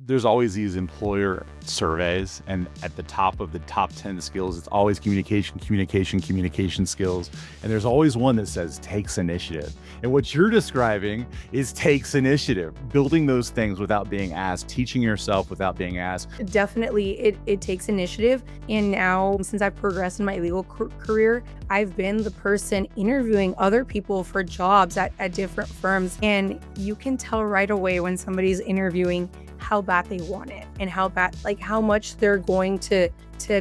there's always these employer surveys, and at the top of the top 10 skills, it's always communication skills. And there's always one that says takes initiative. And what you're describing is takes initiative, building those things without being asked, teaching yourself without being asked. Definitely, it takes initiative. And now, since I've progressed in my legal career, I've been the person interviewing other people for jobs at different firms. And you can tell right away when somebody's interviewing how bad they want it and how much they're going to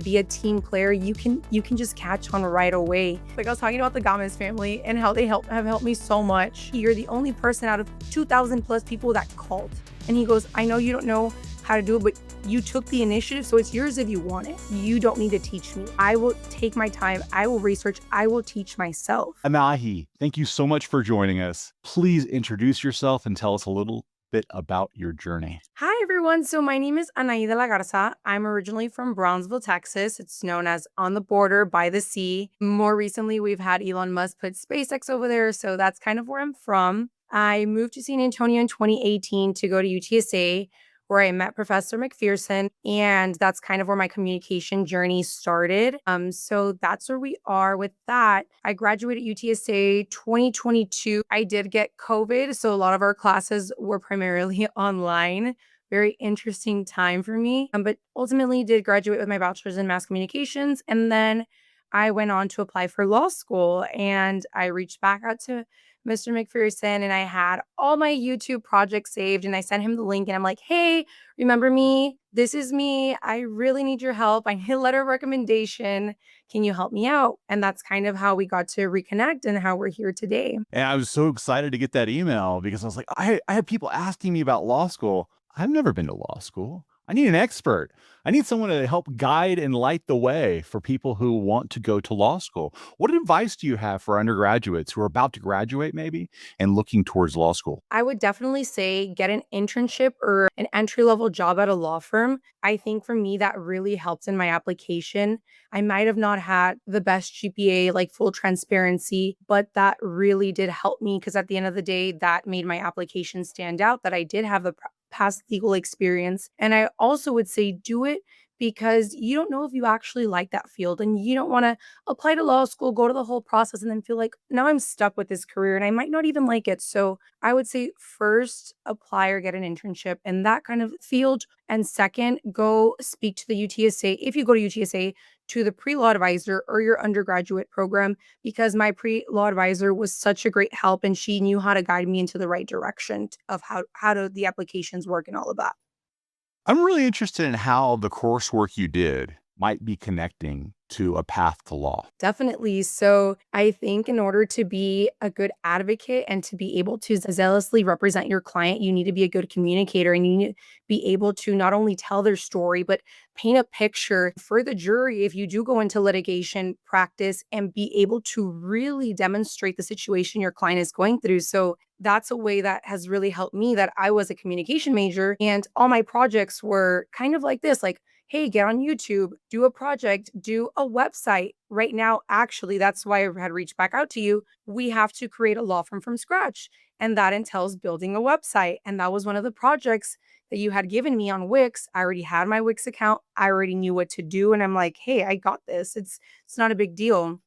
be a team player. You can just catch on right away. Like I was talking about the Gomez family and how they have helped me so much. You're the only person out of 2,000 plus people that called. And he goes, I know you don't know how to do it, but you took the initiative, so it's yours if you want it. You don't need to teach me. I will take my time. I will research. I will teach myself. Anahi, thank you so much for joining us. Please introduce yourself and tell us a little bit about your journey. Hi, everyone. So my name is Anahi de la Garza. I'm originally from Brownsville, Texas. It's known as on the border by the sea. More recently, we've had Elon Musk put SpaceX over there, so that's kind of where I'm from. I moved to San Antonio in 2018 to go to UTSA, where I met Professor McPherson, and that's kind of where my communication journey started. So that's where we are with that. I graduated UTSA 2022. I did get COVID, so a lot of our classes were primarily online. Very interesting time for me, but ultimately did graduate with my bachelor's in mass communications, and then I went on to apply for law school, and I reached back out to Mr. McPherson, and I had all my YouTube projects saved, and I sent him the link, and I'm like, hey, remember me? This is me. I really need your help. I need a letter of recommendation. Can you help me out? And that's kind of how we got to reconnect and how we're here today. And I was so excited to get that email because I was like, I had people asking me about law school. I've never been to law school. I need an expert. I need someone to help guide and light the way for people who want to go to law school. What advice do you have for undergraduates who are about to graduate maybe and looking towards law school? I would definitely say get an internship or an entry-level job at a law firm. I think for me, that really helped in my application. I might have not had the best GPA, like full transparency, but that really did help me because at the end of the day, that made my application stand out, that I did have the past legal experience. And I also would say do it because you don't know if you actually like that field and you don't want to apply to law school, go to the whole process, and then feel like, now I'm stuck with this career and I might not even like it. So I would say first, apply or get an internship in that kind of field. And second, go speak to the UTSA. If you go to UTSA, to the pre-law advisor or your undergraduate program, because my pre-law advisor was such a great help and she knew how to guide me into the right direction of how do the applications work and all of that. I'm really interested in how the coursework you did might be connecting to a path to law. Definitely. So I think in order to be a good advocate and to be able to zealously represent your client, you need to be a good communicator and you need to be able to not only tell their story, but paint a picture for the jury if you do go into litigation practice and be able to really demonstrate the situation your client is going through. So that's a way that has really helped me, that I was a communication major and all my projects were kind of like this, like, hey, get on YouTube, do a project, do a website. Right now, actually, that's why I had reached back out to you. We have to create a law firm from scratch. And that entails building a website. And that was one of the projects that you had given me on Wix. I already had my Wix account. I already knew what to do. And I'm like, hey, I got this. It's not a big deal.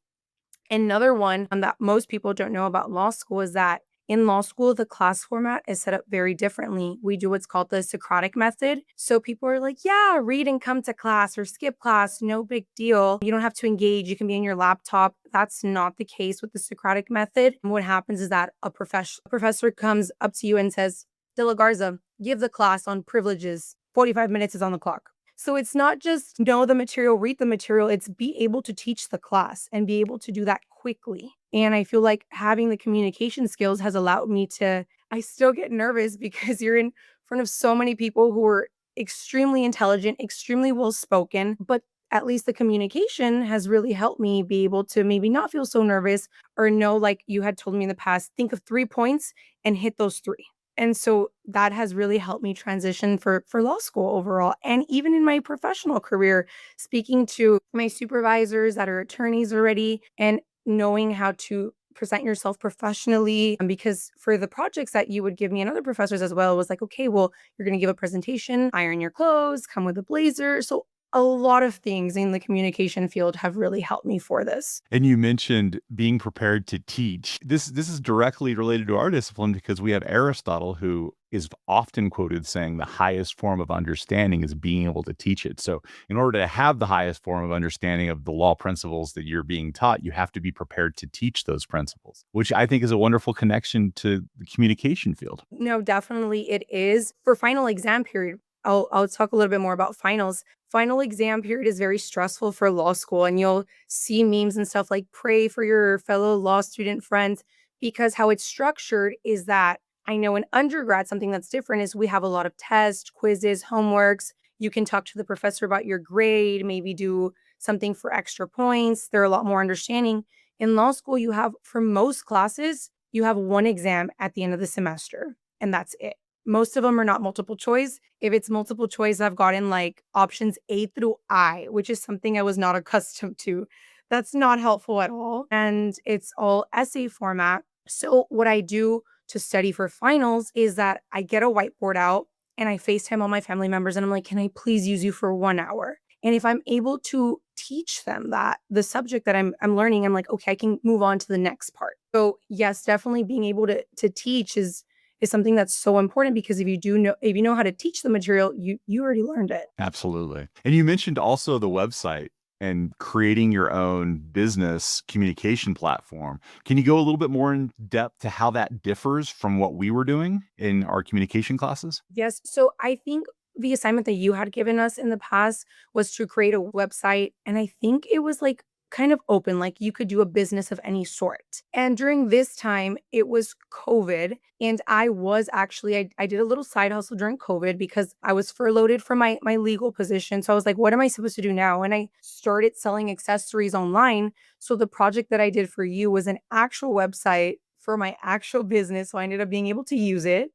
Another one that most people don't know about law school is that in law school, the class format is set up very differently. We do what's called the Socratic method. So people are like, yeah, read and come to class or skip class, no big deal. You don't have to engage. You can be on your laptop. That's not the case with the Socratic method. And what happens is that a professor comes up to you and says, De La Garza, give the class on privileges. 45 minutes is on the clock. So it's not just know the material, read the material, it's be able to teach the class and be able to do that quickly. And I feel like having the communication skills has allowed me to, I still get nervous because you're in front of so many people who are extremely intelligent, extremely well spoken, but at least the communication has really helped me be able to maybe not feel so nervous or know, like you had told me in the past, think of 3 points and hit those 3. And so that has really helped me transition for law school overall. And even in my professional career, speaking to my supervisors that are attorneys already and knowing how to present yourself professionally. And because for the projects that you would give me and other professors as well, it was like, okay, well, you're going to give a presentation, iron your clothes, come with a blazer. So a lot of things in the communication field have really helped me for this. And you mentioned being prepared to teach. This is directly related to our discipline because we have Aristotle, who is often quoted saying the highest form of understanding is being able to teach it. So in order to have the highest form of understanding of the law principles that you're being taught, you have to be prepared to teach those principles, which I think is a wonderful connection to the communication field. No, definitely it is. For final exam period, I'll talk a little bit more about finals. Final exam period is very stressful for law school, and you'll see memes and stuff like pray for your fellow law student friends, because how it's structured is that I know in undergrad something that's different is we have a lot of tests, quizzes, homeworks. You can talk to the professor about your grade, maybe do something for extra points. They're a lot more understanding. In law school, you have for most classes, you have one exam at the end of the semester, and that's it. Most of them are not multiple choice. If it's multiple choice, I've gotten like options A through I, which is something I was not accustomed to. That's not helpful at all. And it's all essay format. So, what I do to study for finals is that I get a whiteboard out and I FaceTime all my family members and I'm like, can I please use you for 1 hour? And if I'm able to teach them that the subject that I'm learning, I'm like, okay, I can move on to the next part. So yes, definitely being able to teach is something that's so important, because if you know how to teach the material, you already learned it. Absolutely. And you mentioned also the website and creating your own business communication platform. Can you go a little bit more in depth to how that differs from what we were doing in our communication classes? Yes. So I think the assignment that you had given us in the past was to create a website. And I think it was like kind of open, like you could do a business of any sort. And during this time, it was COVID. And I did a little side hustle during COVID because I was furloughed from my legal position. So I was like, what am I supposed to do now? And I started selling accessories online. So the project that I did for you was an actual website for my actual business. So I ended up being able to use it,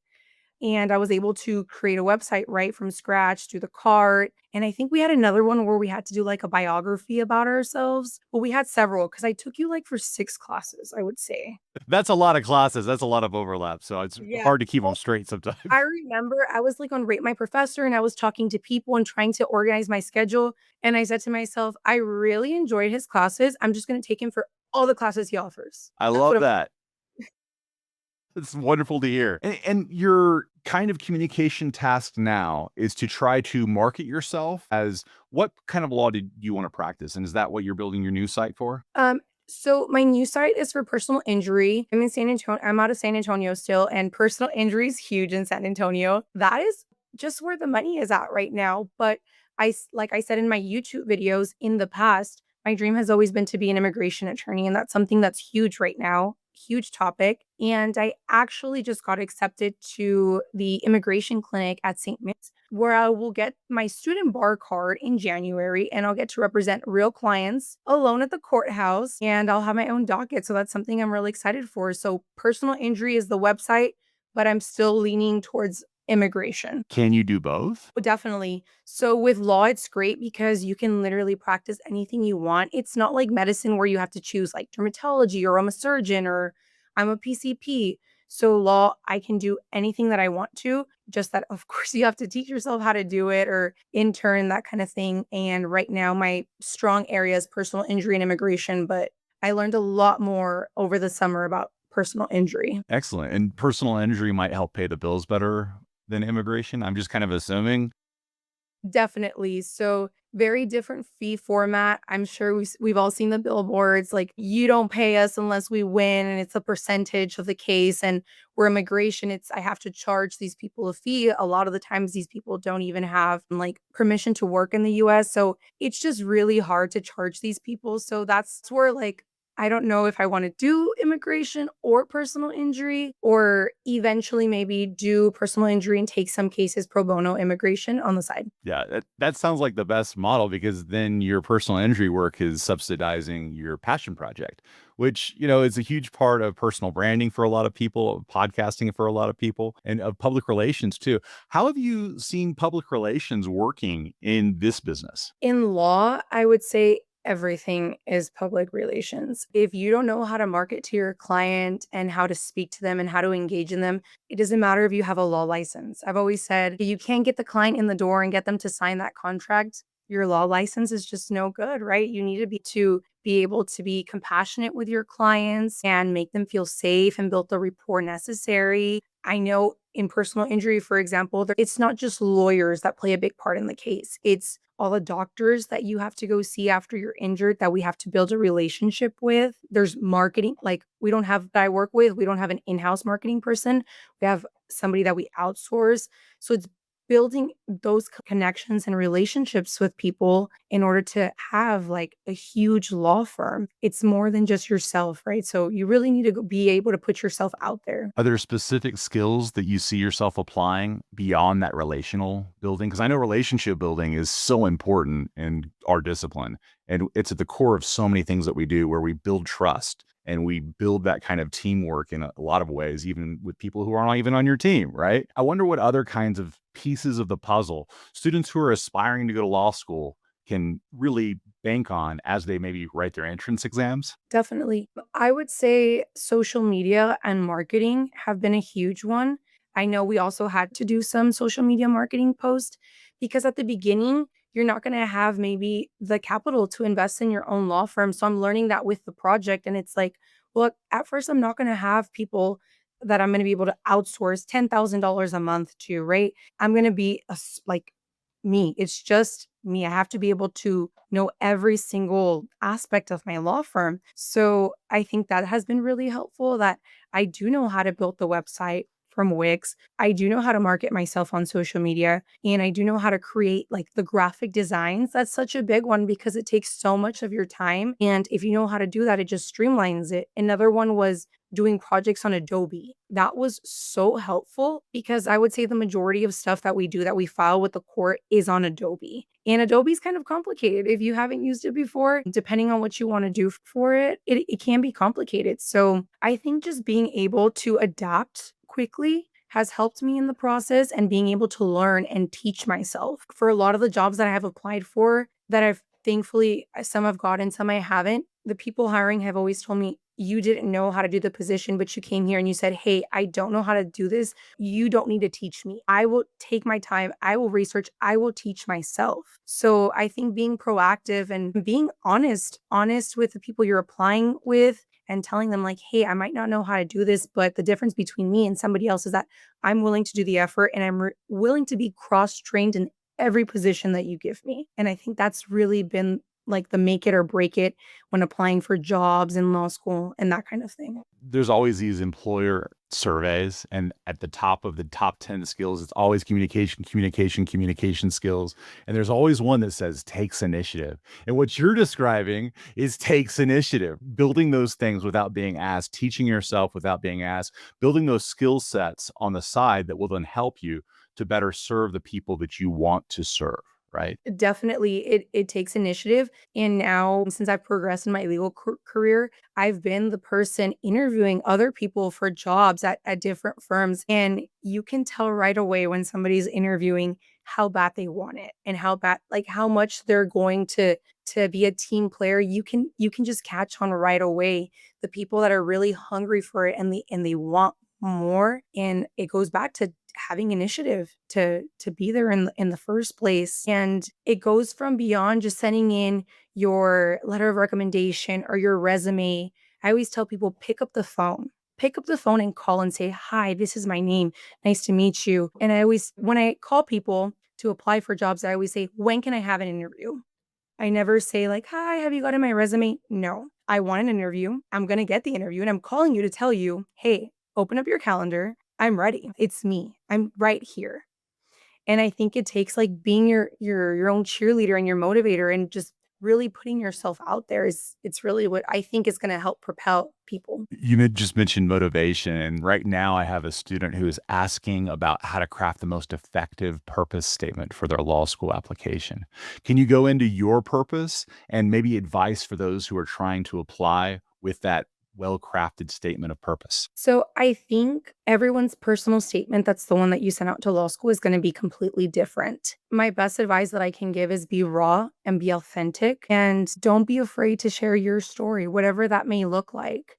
and I was able to create a website right from scratch, do the cart. And I think we had another one where we had to do like a biography about ourselves. Well, we had several because I took you like for 6 classes, I would say. That's a lot of classes. That's a lot of overlap. So it's Yeah. hard to keep them straight sometimes. I remember I was like on Rate My Professor and I was talking to people and trying to organize my schedule. And I said to myself, I really enjoyed his classes. I'm just going to take him for all the classes he offers. I That's what love I'm. that. It's wonderful to hear. And your kind of communication task now is to try to market yourself as what kind of law did you want to practice? And is that what you're building your new site for? So my new site is for personal injury. I'm in San Antonio. I'm out of San Antonio still, and personal injury is huge in San Antonio. That is just where the money is at right now. But like I said in my YouTube videos in the past, my dream has always been to be an immigration attorney, and that's something that's huge right now, huge topic. And I actually just got accepted to the immigration clinic at St. Mitt's, where I will get my student bar card in January and I'll get to represent real clients alone at the courthouse, and I'll have my own docket. So that's something I'm really excited for. So personal injury is the website, but I'm still leaning towards immigration. Can you do both? Oh, definitely. So with law, it's great because you can literally practice anything you want. It's not like medicine where you have to choose like dermatology, or I'm a surgeon, or I'm a PCP. So law, I can do anything that I want to, just that of course you have to teach yourself how to do it or intern, that kind of thing. And right now my strong area is personal injury and immigration, but I learned a lot more over the summer about personal injury. Excellent. And personal injury might help pay the bills better than immigration. I'm just kind of assuming. Definitely. So very different fee format. I'm sure we've all seen the billboards like you don't pay us unless we win, and it's a percentage of the case. And where immigration, it's I have to charge these people a fee. A lot of the times these people don't even have like permission to work in the US. So it's just really hard to charge these people. So that's where like I don't know if I want to do immigration or personal injury, or eventually maybe do personal injury and take some cases pro bono immigration on the side. Yeah, that sounds like the best model because then your personal injury work is subsidizing your passion project, which, is a huge part of personal branding for a lot of people, of podcasting for a lot of people, and of public relations too. How have you seen public relations working in this business? In law, I would say Everything is public relations. If you don't know how to market to your client and how to speak to them and how to engage in them, it doesn't matter if you have a law license. I've always said, if you can't get the client in the door and get them to sign that contract, your law license is just no good, right? You need to be able to be compassionate with your clients and make them feel safe and build the rapport necessary. I know in personal injury, for example, it's not just lawyers that play a big part in the case. It's all the doctors that you have to go see after you're injured that we have to build a relationship with. There's marketing, like we don't have that I work with, we don't have an in-house marketing person. We have somebody that we outsource. So it's building those connections and relationships with people in order to have like a huge law firm. It's more than just yourself, right? So you really need to be able to put yourself out there. Are there specific skills that you see yourself applying beyond that relational building? Because I know relationship building is so important in our discipline. And it's at the core of so many things that we do where we build trust and we build that kind of teamwork in a lot of ways, even with people who aren't even on your team, right? I wonder what other kinds of pieces of the puzzle students who are aspiring to go to law school can really bank on as they maybe write their entrance exams. Definitely. I would say social media and marketing have been a huge one. I know we also had to do some social media marketing posts because at the beginning, you're not going to have maybe the capital to invest in your own law firm. So I'm learning that with the project. And it's like, well, at first, I'm not going to have people that I'm going to be able to outsource $10,000 a month to, right? I'm going to be like me. It's just me. I have to be able to know every single aspect of my law firm. So I think that has been really helpful that I do know how to build the website from Wix. I do know how to market myself on social media and I do know how to create like the graphic designs. That's such a big one because it takes so much of your time. And if you know how to do that, it just streamlines it. Another one was doing projects on Adobe. That was so helpful because I would say the majority of stuff that we do that we file with the court is on Adobe. And Adobe is kind of complicated. If you haven't used it before, depending on what you want to do for it, it can be complicated. So I think just being able to adapt quickly has helped me in the process and being able to learn and teach myself. For a lot of the jobs that I have applied for, that I've thankfully, some I've gotten, some I haven't, the people hiring have always told me, you didn't know how to do the position, but you came here and you said, hey, I don't know how to do this. You don't need to teach me. I will take my time. I will research. I will teach myself. So I think being proactive and being honest with the people you're applying with and telling them like, hey, I might not know how to do this, but the difference between me and somebody else is that I'm willing to do the effort and I'm willing to be cross-trained in every position that you give me. And I think that's really been like the make it or break it when applying for jobs in law school and that kind of thing. There's always these employer surveys, and at the top of the top 10 skills, it's always communication skills. And there's always one that says takes initiative. And what you're describing is takes initiative, building those things without being asked, teaching yourself without being asked, building those skill sets on the side that will then help you to better serve the people that you want to serve, right? Definitely, it takes initiative. And now, since I've progressed in my legal career, I've been the person interviewing other people for jobs at different firms. And you can tell right away when somebody's interviewing how bad they want it and how bad, like how much they're going to be a team player. You can just catch on right away the people that are really hungry for it and they want more. And it goes back to having initiative to be there in the first place. And it goes from beyond just sending in your letter of recommendation or your resume. I always tell people pick up the phone. Pick up the phone and call and say, "Hi, this is my name. Nice to meet you." And I always when I call people to apply for jobs, I always say, "When can I have an interview?" I never say like, "Hi, have you gotten my resume?" No. I want an interview. I'm going to get the interview and I'm calling you to tell you, "Hey, open up your calendar. I'm ready. It's me. I'm right here." And I think it takes like being your own cheerleader and your motivator and just really putting yourself out there is it's really what I think is going to help propel people. Just mentioned motivation. And right now, I have a student who is asking about how to craft the most effective purpose statement for their law school application. Can you go into your purpose and maybe advice for those who are trying to apply with that well-crafted statement of purpose? So I think everyone's personal statement, that's the one that you sent out to law school, is going to be completely different. My best advice that I can give is be raw and be authentic and don't be afraid to share your story, whatever that may look like.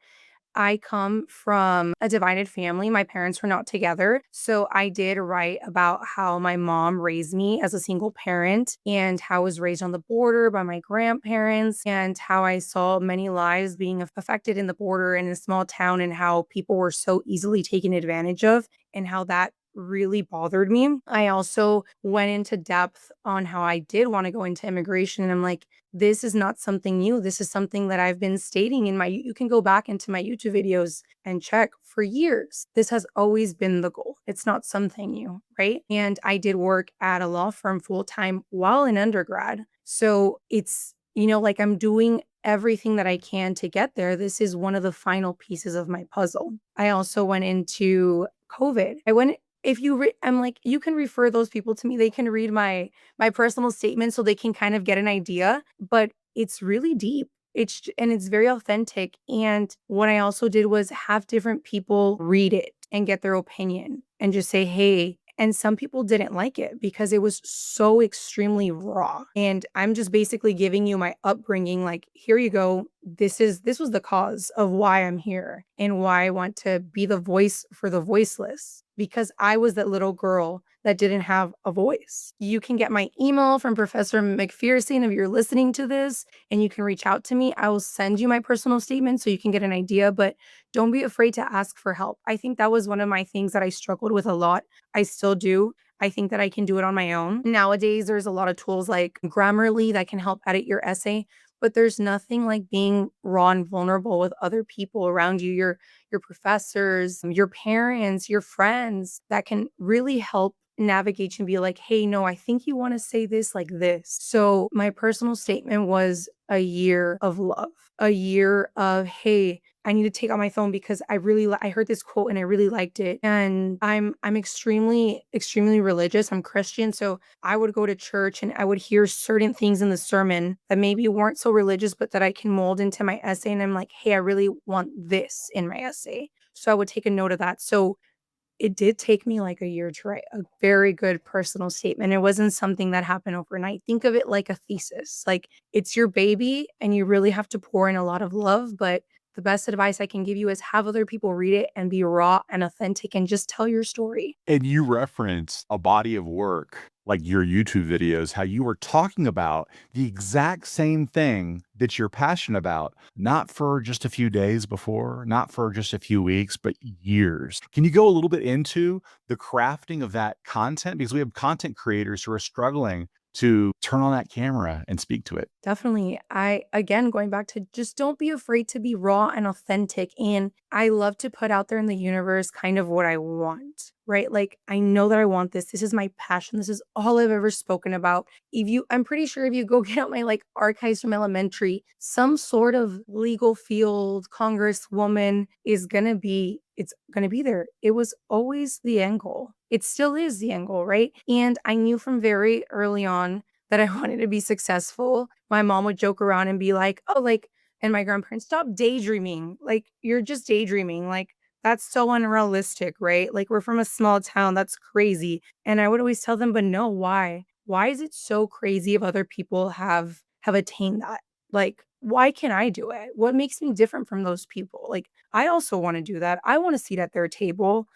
I come from a divided family. My parents were not together. So I did write about how my mom raised me as a single parent and how I was raised on the border by my grandparents and how I saw many lives being affected in the border in a small town and how people were so easily taken advantage of and how that really bothered me. I also went into depth on how I did want to go into immigration. And I'm like, this is not something new. This is something that I've been stating in my you can go back into my YouTube videos and check for years. This has always been the goal. It's not something new, right? And I did work at a law firm full time while in undergrad. So it's, like I'm doing everything that I can to get there. This is one of the final pieces of my puzzle. I also went into COVID. I went if you I'm like you can refer those people to me. They can read my personal statement so they can kind of get an idea, but it's really deep. And it's very authentic. And what I also did was have different people read it and get their opinion and just say, hey, and some people didn't like it because it was so extremely raw. And I'm just basically giving you my upbringing like, here you go. This was the cause of why I'm here and why I want to be the voice for the voiceless because I was that little girl that didn't have a voice. You can get my email from Professor McPherson if you're listening to this and you can reach out to me. I will send you my personal statement so you can get an idea, but don't be afraid to ask for help. I think that was one of my things that I struggled with a lot. I still do. I think that I can do it on my own. Nowadays, there's a lot of tools like Grammarly that can help edit your essay, but there's nothing like being raw and vulnerable with other people around you, your professors, your parents, your friends that can really help navigate you and be like, hey, no, I think you want to say this like this. So my personal statement was a year of love, a year of, hey, I need to take out my phone because I heard this quote and I really liked it. And I'm extremely religious. I'm Christian, so I would go to church and I would hear certain things in the sermon that maybe weren't so religious, but that I can mold into my essay. And I'm like, hey, I really want this in my essay. So I would take a note of that. So it did take me like a year to write a very good personal statement. It wasn't something that happened overnight. Think of it like a thesis. Like it's your baby and you really have to pour in a lot of love. But the best advice I can give you is have other people read it and be raw and authentic and just tell your story. And you referenced a body of work, like your YouTube videos, how you were talking about the exact same thing that you're passionate about, not for just a few days before, not for just a few weeks, but years. Can you go a little bit into the crafting of that content? Because we have content creators who are struggling to turn on that camera and speak to it. Definitely. Again, going back to just don't be afraid to be raw and authentic. And I love to put out there in the universe kind of what I want, right? Like, I know that I want this. This is my passion. This is all I've ever spoken about. I'm pretty sure if you go get out my like archives from elementary, some sort of legal field congresswoman it's going to be there. It was always the end goal. It still is the end goal, right? And I knew from very early on that I wanted to be successful. My mom would joke around and be like, oh, like, and my grandparents, stop daydreaming. Like, you're just daydreaming. Like, that's so unrealistic, right? Like, we're from a small town. That's crazy. And I would always tell them, but no, why? Why is it so crazy if other people have attained that? Like, why can't I do it? What makes me different from those people? Like, I also want to do that. I want to seat at their table.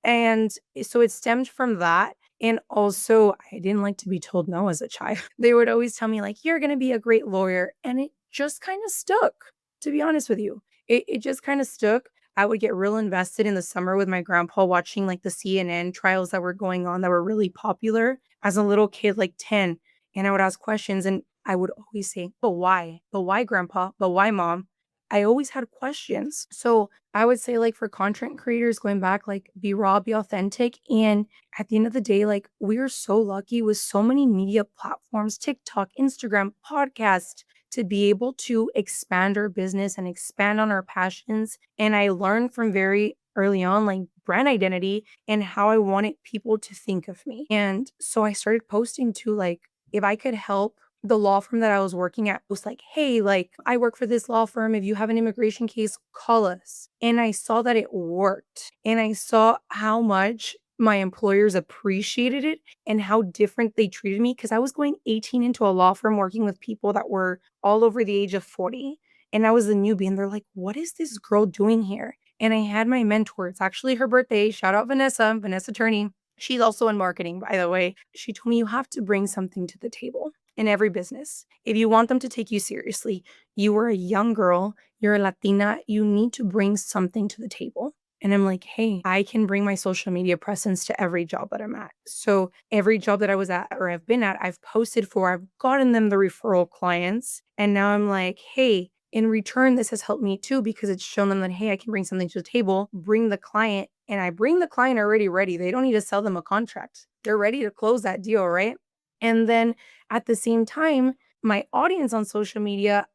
And so it stemmed from that. And also, I didn't like to be told no as a child. They would always tell me, like, you're going to be a great lawyer. And it just kind of stuck, to be honest with you. It just kind of stuck. I would get real invested in the summer with my grandpa watching like the CNN trials that were going on that were really popular as a little kid, like 10. And I would ask questions and I would always say, but why? But why, grandpa? But why, mom? I always had questions. So I would say, like, for content creators going back, like, be raw, be authentic. And at the end of the day, like, we are so lucky with so many media platforms, TikTok, Instagram, podcast, to be able to expand our business and expand on our passions. And I learned from very early on, like, brand identity and how I wanted people to think of me. And so I started posting to, like, if I could help the law firm that I was working at was like, "Hey, like, I work for this law firm. If you have an immigration case, call us." And I saw that it worked. And I saw how much my employers appreciated it and how different they treated me because I was going 18 into a law firm working with people that were all over the age of 40. And I was a newbie, and they're like, "What is this girl doing here?" And I had my mentor. It's actually her birthday. Shout out Vanessa Turney. She's also in marketing, by the way. She told me you have to bring something to the table in every business. If you want them to take you seriously, you are a young girl, you're a Latina, you need to bring something to the table. And I'm like, hey, I can bring my social media presence to every job that I'm at. So every job that I was at or I've been at, I've posted for, I've gotten them the referral clients. And now I'm like, hey, in return, this has helped me too because it's shown them that, hey, I can bring something to the table, bring the client, and I bring the client already ready. They don't need to sell them a contract. They're ready to close that deal, right? And then at the same time, my audience on social media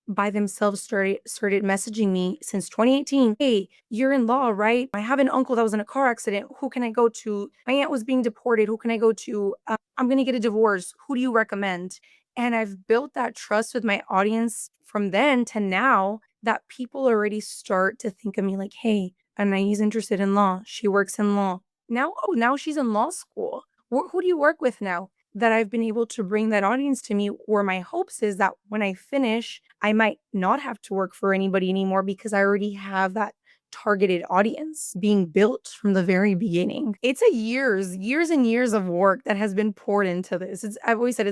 by themselves started messaging me since 2018. Hey, you're in law, right? I have an uncle that was in a car accident. Who can I go to? My aunt was being deported. Who can I go to? I'm going to get a divorce. Who do you recommend? And I've built that trust with my audience from then to now that people already start to think of me like, hey, Anahi's interested in law. She works in law. Now, oh, now she's in law school. Who do you work with now? That I've been able to bring that audience to me, where my hopes is that when I finish, I might not have to work for anybody anymore because I already have that targeted audience being built from the very beginning. It's a years and years of work that has been poured into this. I've always said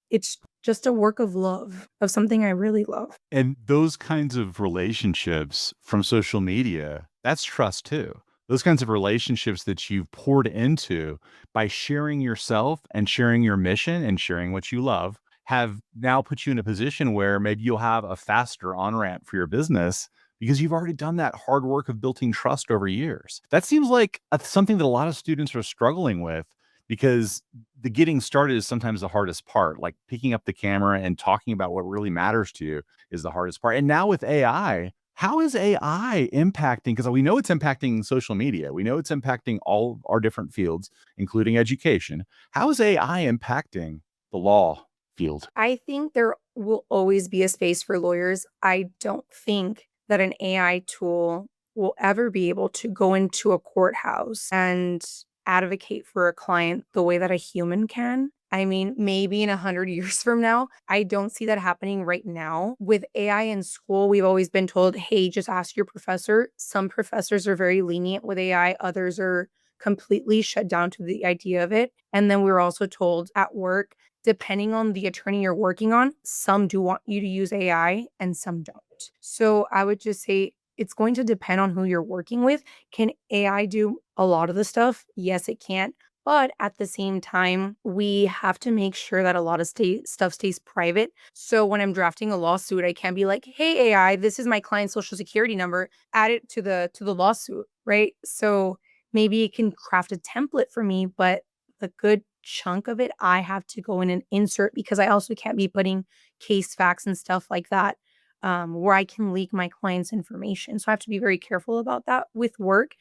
it's just a work of love, of something I really love. And those kinds of relationships from social media, that's trust too. Those kinds of relationships that you've poured into by sharing yourself and sharing your mission and sharing what you love have now put you in a position where maybe you'll have a faster on ramp for your business because you've already done that hard work of building trust over years. That seems like something that a lot of students are struggling with because the getting started is sometimes the hardest part, like picking up the camera and talking about what really matters to you is the hardest part. And now with AI, how is AI impacting? Because we know it's impacting social media. We know it's impacting all our different fields, including education. How is AI impacting the law field? I think there will always be a space for lawyers. I don't think that an AI tool will ever be able to go into a courthouse and advocate for a client the way that a human can. I mean, maybe in 100 years from now, I don't see that happening right now. With AI in school, we've always been told, hey, just ask your professor. Some professors are very lenient with AI, others are completely shut down to the idea of it. And then we were also told at work, depending on the attorney you're working on, some do want you to use AI and some don't. So I would just say it's going to depend on who you're working with. Can AI do a lot of the stuff? Yes, it can. But at the same time, we have to make sure that a lot of stuff stays private. So when I'm drafting a lawsuit, I can't be like, "Hey AI, this is my client's social security number. Add it to the lawsuit," right? So maybe it can craft a template for me, but the good chunk of it, I have to go in and insert because I also can't be putting case facts and stuff like that where I can leak my client's information. So I have to be very careful about that with work.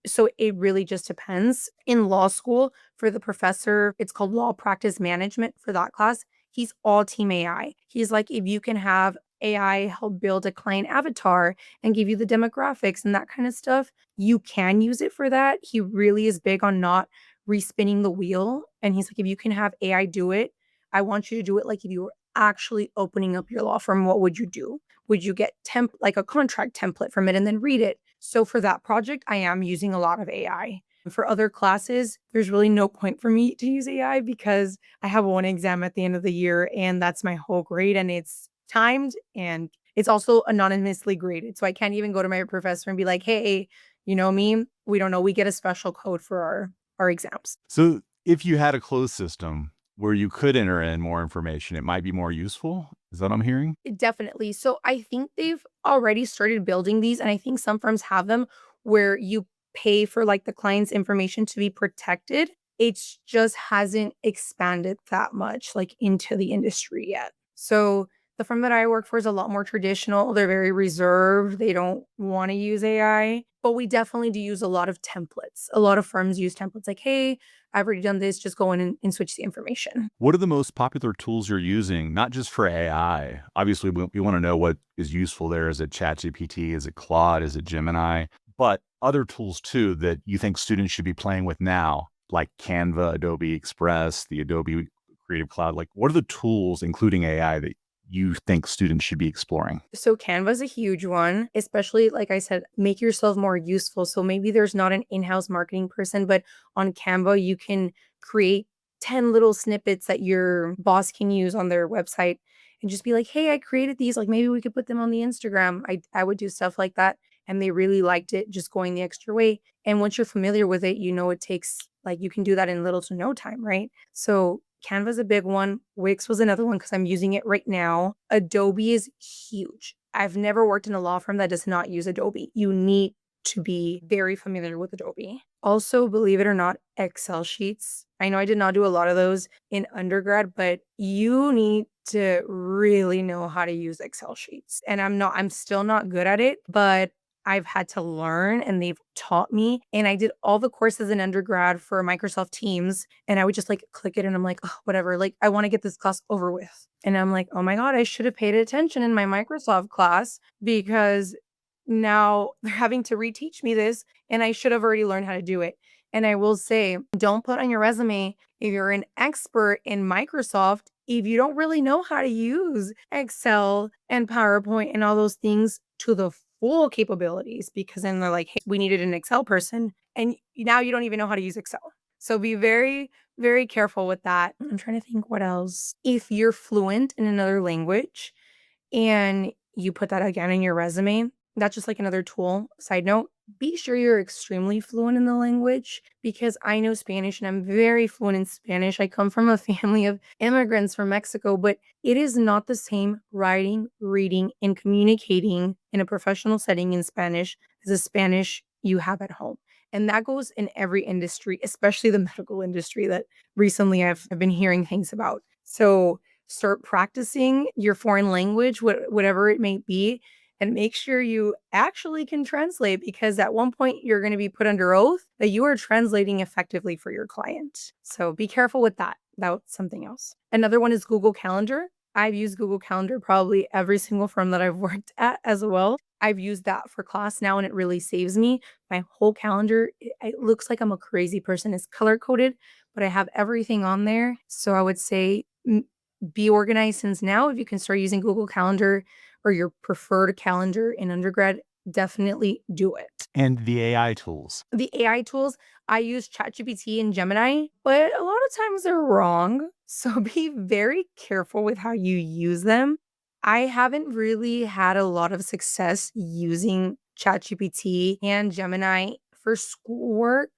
So it really just depends. In law school, for the professor, it's called law practice management for that class. He's all team AI. He's like, if you can have AI help build a client avatar and give you the demographics and that kind of stuff, you can use it for that. He really is big on not respinning the wheel. And he's like, if you can have AI do it, I want you to do it like if you were actually opening up your law firm, what would you do? Would you get like a contract template from it and then read it? So for that project, I am using a lot of AI. For other classes, there's really no point for me to use AI because I have one exam at the end of the year and that's my whole grade and it's timed and it's also anonymously graded. So I can't even go to my professor and be like, hey, you know me, we don't know. We get a special code for our exams. So if you had a closed system where you could enter in more information, it might be more useful. Is that what I'm hearing? Definitely. So I think they've already started building these, and I think some firms have them where you pay for like the client's information to be protected. It's just hasn't expanded that much like into the industry yet. So The firm that I work for is a lot more traditional. They're very reserved. They don't want to use AI, but we definitely do use a lot of templates. A lot of firms use templates like, hey, I've already done this, just go in and switch the information. What are the most popular tools you're using, not just for AI? Obviously, we want to know what is useful there. Is it ChatGPT? Is it Claude? Is it Gemini? But other tools too that you think students should be playing with now, like Canva, Adobe Express, the Adobe Creative Cloud. Like, what are the tools, including AI, that you think students should be exploring? So Canva's a huge one, especially like I said, make yourself more useful. So maybe there's not an in-house marketing person, but on Canva, you can create 10 little snippets that your boss can use on their website and just be like, hey, I created these. Like maybe we could put them on the Instagram. I would do stuff like that. And they really liked it, just going the extra way. And once you're familiar with it, you know it takes like you can do that in little to no time, right? So Canva's a big one. Wix was another one because I'm using it right now. Adobe is huge. I've never worked in a law firm that does not use Adobe. You need to be very familiar with Adobe. Also, believe it or not, Excel sheets. I know I did not do a lot of those in undergrad, but you need to really know how to use Excel sheets. And I'm still not good at it, but I've had to learn and they've taught me. And I did all the courses in undergrad for Microsoft Teams and I would just like click it and I'm like, oh, whatever. Like, I want to get this class over with. And I'm like, oh my God, I should have paid attention in my Microsoft class because now they're having to reteach me this and I should have already learned how to do it. And I will say, don't put on your resume if you're an expert in Microsoft if you don't really know how to use Excel and PowerPoint and all those things to the full capabilities, because then they're like, hey, we needed an Excel person. And now you don't even know how to use Excel. So be very, very careful with that. I'm trying to think what else. If you're fluent in another language and you put that again in your resume, that's just like another tool. Side note, be sure you're extremely fluent in the language because I know Spanish and I'm very fluent in Spanish. I come from a family of immigrants from Mexico, but it is not the same writing, reading, and communicating in a professional setting in Spanish as the Spanish you have at home. And that goes in every industry, especially the medical industry that recently I've been hearing things about. So start practicing your foreign language, whatever it may be, and make sure you actually can translate because at one point you're going to be put under oath that you are translating effectively for your client. So be careful with that. That's something else. Another one is Google Calendar. I've used Google Calendar probably every single firm that I've worked at as well. I've used that for class now and it really saves me. My whole calendar, it looks like I'm a crazy person. It's color coded, but I have everything on there. So I would say be organized since now. If you can start using Google Calendar or your preferred calendar in undergrad, definitely do it. And the AI tools. The AI tools, I use ChatGPT and Gemini, but a lot of times they're wrong. So be very careful with how you use them. I haven't really had a lot of success using ChatGPT and Gemini for schoolwork.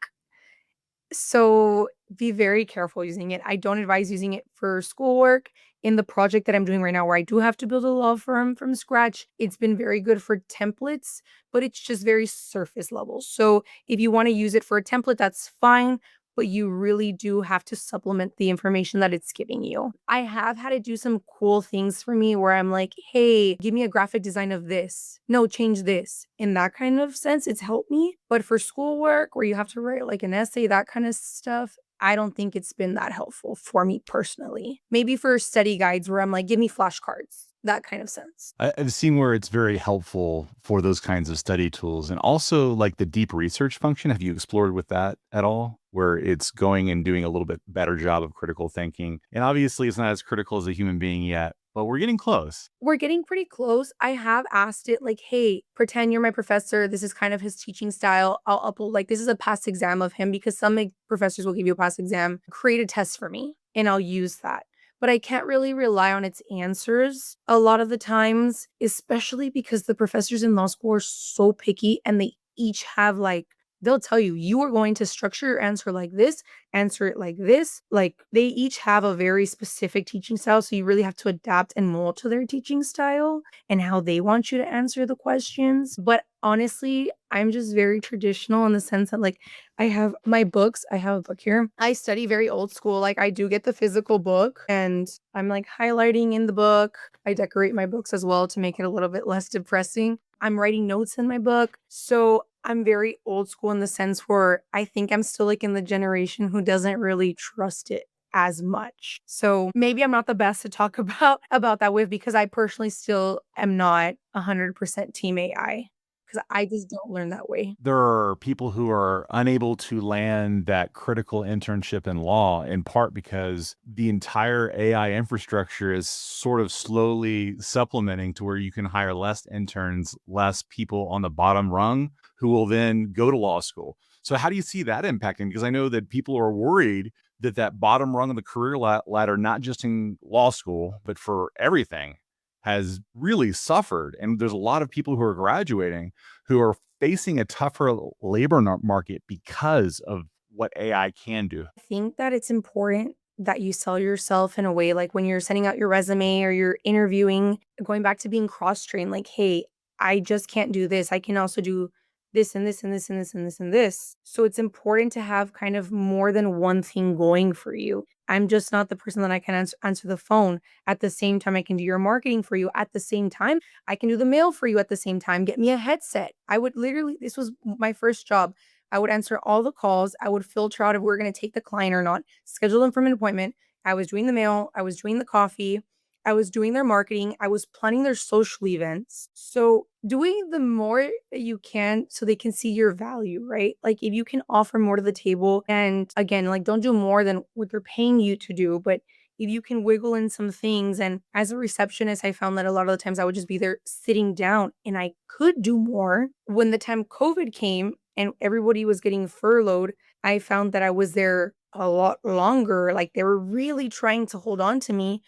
So be very careful using it. I don't advise using it for schoolwork. In the project that I'm doing right now, where I do have to build a law firm from scratch, it's been very good for templates, but it's just very surface level. So if you want to use it for a template, that's fine, but you really do have to supplement the information that it's giving you. I have had to do some cool things for me where I'm like, hey, give me a graphic design of this. No, change this. In that kind of sense, it's helped me. But for schoolwork where you have to write like an essay, that kind of stuff, I don't think it's been that helpful for me personally. Maybe for study guides where I'm like, give me flashcards, that kind of sense. I've seen where it's very helpful for those kinds of study tools and also like the deep research function. Have you explored with that at all? Where it's going and doing a little bit better job of critical thinking. And obviously it's not as critical as a human being yet, but we're getting close. We're getting pretty close. I have asked it like, hey, pretend you're my professor. This is kind of his teaching style. I'll upload, like, this is a past exam of him because some professors will give you a past exam. Create a test for me and I'll use that. But I can't really rely on its answers a lot of the times, especially because the professors in law school are so picky and they each have like, they'll tell you, you are going to structure your answer like this, answer it like this. Like they each have a very specific teaching style. So you really have to adapt and mold to their teaching style and how they want you to answer the questions. But Honestly, I'm just very traditional in the sense that, like, I have my books. I have a book here. I study very old school. Like, I do get the physical book and I'm like highlighting in the book. I decorate my books as well to make it a little bit less depressing. I'm writing notes in my book. So I'm very old school in the sense where I think I'm still like in the generation who doesn't really trust it as much. So maybe I'm not the best to talk about that with because I personally still am not 100% team AI because I just don't learn that way. There are people who are unable to land that critical internship in law, in part because the entire AI infrastructure is sort of slowly supplementing to where you can hire less interns, less people on the bottom rung who will then go to law school. So, how do you see that impacting? Because I know that people are worried that that bottom rung of the career ladder, not just in law school, but for everything, has really suffered. And there's a lot of people who are graduating who are facing a tougher labor market because of what AI can do. I think that it's important that you sell yourself in a way like when you're sending out your resume or you're interviewing, going back to being cross trained, like, hey, I just can't do this. I can also do this and this and this and this and this and this. So it's important to have kind of more than one thing going for you. I'm just not the person that I can answer the phone. At the same time, I can do your marketing for you. At the same time, I can do the mail for you at the same time. Get me a headset. I would literally, this was my first job. I would answer all the calls. I would filter out if we're going to take the client or not, schedule them for an appointment. I was doing the mail. I was doing the coffee. I was doing their marketing. I was planning their social events. So, doing the more that you can so they can see your value, right? Like, if you can offer more to the table, and again, like, don't do more than what they're paying you to do, but if you can wiggle in some things. And as a receptionist, I found that a lot of the times I would just be there sitting down and I could do more. When the time COVID came and everybody was getting furloughed, I found that I was there a lot longer. Like they were really trying to hold on to me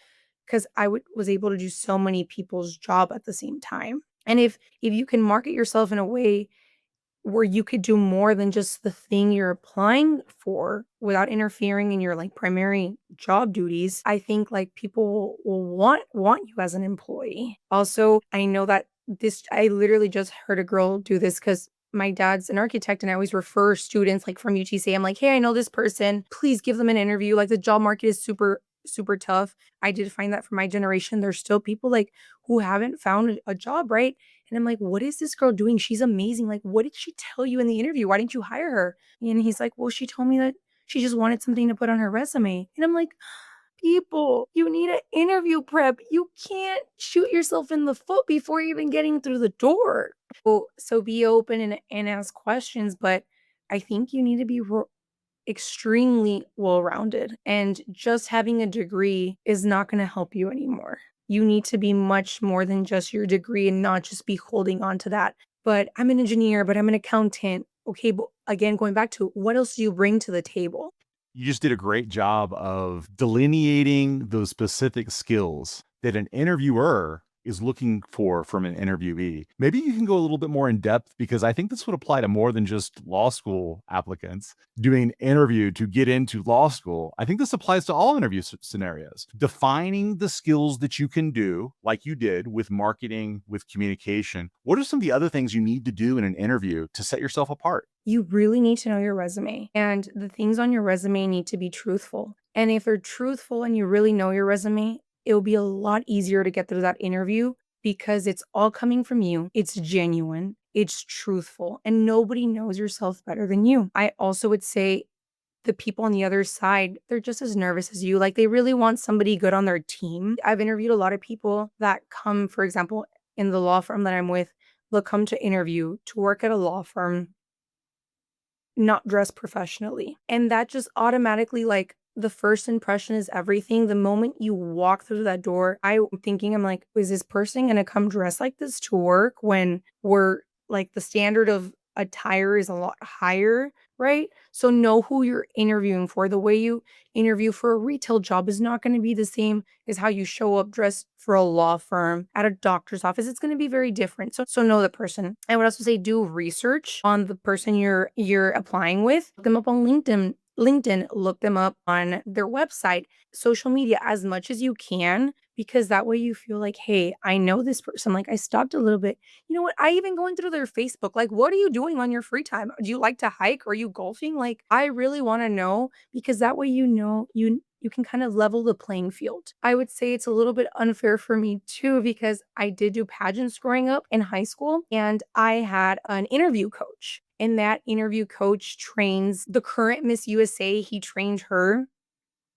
because was able to do so many people's job at the same time. And if you can market yourself in a way where you could do more than just the thing you're applying for without interfering in your like primary job duties, I think like people will want you as an employee. Also, I know that this I literally just heard a girl do this because my dad's an architect and I always refer students like from UTSA. I'm like, hey, I know this person. Please give them an interview. Like the job market is super tough. I did find that for my generation, there's still people like who haven't found a job, right? And I'm like, what is this girl doing? She's amazing. Like, what did she tell you in the interview? Why didn't you hire her? And he's like, well, she told me that she just wanted something to put on her resume. And I'm like, people, you need an interview prep. You can't shoot yourself in the foot before even getting through the door. So be open and ask questions. But I think you need to be extremely well rounded. And just having a degree is not going to help you anymore. You need to be much more than just your degree and not just be holding on to that. But I'm an engineer, but I'm an accountant. Okay, but again, going back to what else do you bring to the table? You just did a great job of delineating those specific skills that an interviewer is looking for from an interviewee. Maybe you can go a little bit more in depth because I think this would apply to more than just law school applicants doing an interview to get into law school. I think this applies to all interview scenarios. Defining the skills that you can do, like you did with marketing, with communication. What are some of the other things you need to do in an interview to set yourself apart? You really need to know your resume, and the things on your resume need to be truthful. And if they're truthful and you really know your resume, it'll be a lot easier to get through that interview because it's all coming from you. It's genuine, it's truthful, and nobody knows yourself better than you. I also would say the people on the other side, they're just as nervous as you. Like they really want somebody good on their team. I've interviewed a lot of people that come, for example, in the law firm that I'm with, they'll come to interview to work at a law firm not dressed professionally. And that just automatically, like, the first impression is everything. The moment you walk through that door, I'm thinking, I'm like, is this person gonna come dressed like this to work when we're like the standard of attire is a lot higher, right? So know who you're interviewing for. The way you interview for a retail job is not going to be the same as how you show up dressed for a law firm at a doctor's office. It's going to be very different. So know the person. I would also say do research on the person you're applying with. Look them up on LinkedIn. LinkedIn, look them up on their website, social media as much as you can, because that way you feel like, hey, I know this person. Like I stopped a little bit. You know what? I even going through their Facebook. Like, what are you doing on your free time? Do you like to hike? Are you golfing? Like, I really want to know because that way you can kind of level the playing field. I would say it's a little bit unfair for me too because I did do pageants growing up in high school and I had an interview coach. And that interview coach trains the current Miss USA. He trained her.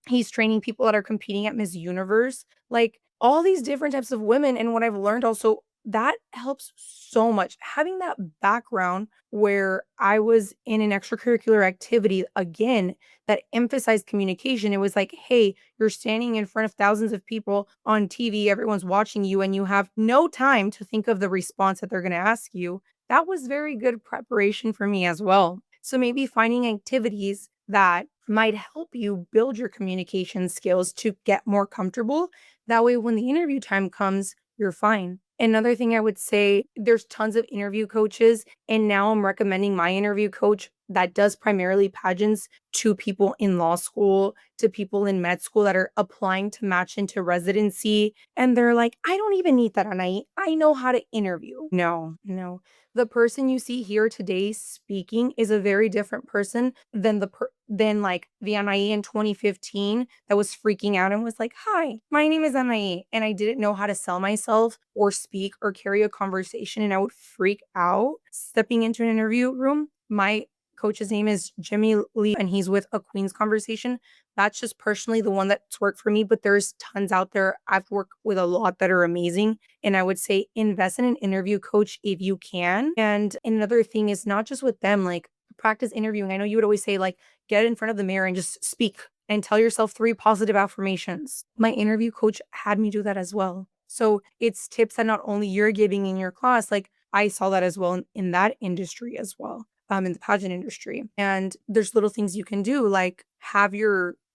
He's training people that are competing at Miss Universe, like all these different types of women. And what I've learned also, that helps so much. Having that background where I was in an extracurricular activity, again, that emphasized communication. It was like, hey, you're standing in front of thousands of people on TV, everyone's watching you, and you have no time to think of the response that they're going to ask you. That was very good preparation for me as well. So maybe finding activities that might help you build your communication skills to get more comfortable. That way, when the interview time comes, you're fine. Another thing I would say, there's tons of interview coaches, and now I'm recommending my interview coach that does primarily pageants to people in law school, to people in med school that are applying to match into residency. And they're like, I don't even need that, Anahi. I know how to interview. No, no. The person you see here today speaking is a very different person than than like the Anahi in 2015 that was freaking out and was like, "Hi, my name is Anahi," and I didn't know how to sell myself or speak or carry a conversation, and I would freak out stepping into an interview room. My coach's name is Jimmy Lee, and he's with A Queen's Conversation. That's just personally the one that's worked for me, but there's tons out there. I've worked with a lot that are amazing. And I would say invest in an interview coach if you can. And another thing is not just with them, like practice interviewing. I know you would always say, like, get in front of the mirror and just speak and tell yourself 3 positive affirmations. My interview coach had me do that as well. So it's tips that not only you're giving in your class, like I saw that as well in that industry as well, in the pageant industry. And there's little things you can do, like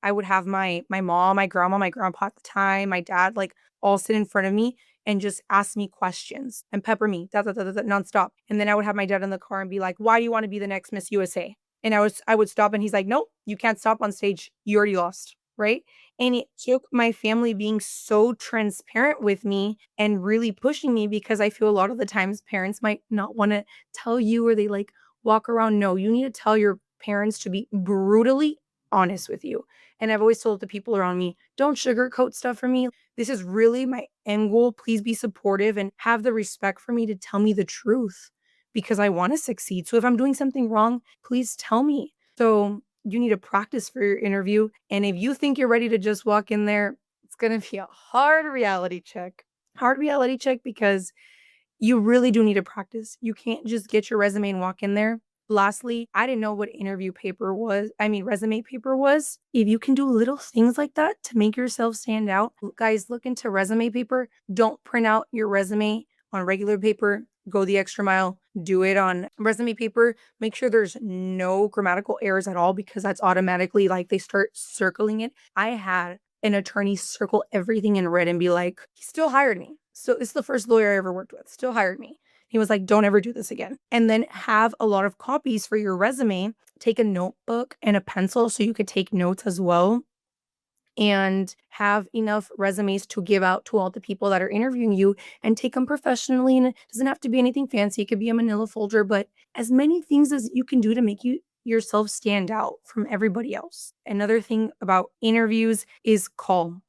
I would have my mom, my grandma, my grandpa at the time, my dad, like all sit in front of me and just ask me questions and pepper me nonstop. And then I would have my dad in the car and be like, "Why do you want to be the next Miss USA?" And I would stop and he's like, "Nope, you can't stop on stage. You already lost." Right. And it took my family being so transparent with me and really pushing me because I feel a lot of the times parents might not want to tell you or they like walk around. No, you need to tell your parents to be brutally honest with you. And I've always told the people around me, don't sugarcoat stuff for me. This is really my end goal. Please be supportive and have the respect for me to tell me the truth because I want to succeed. So if I'm doing something wrong, please tell me. So you need to practice for your interview. And if you think you're ready to just walk in there, it's going to be a hard reality check. Hard reality check because you really do need to practice. You can't just get your resume and walk in there. Lastly, I didn't know what interview paper was. I mean, resume paper was. If you can do little things like that to make yourself stand out, guys, look into resume paper. Don't print out your resume on regular paper. Go the extra mile. Do it on resume paper. Make sure there's no grammatical errors at all because that's automatically like they start circling it. I had an attorney circle everything in red and be like, he still hired me. So it's the first lawyer I ever worked with, still hired me. He was like, don't ever do this again. And then have a lot of copies for your resume. Take a notebook and a pencil so you could take notes as well. And have enough resumes to give out to all the people that are interviewing you and take them professionally. And it doesn't have to be anything fancy. It could be a manila folder, but as many things as you can do to make yourself stand out from everybody else. Another thing about interviews is call.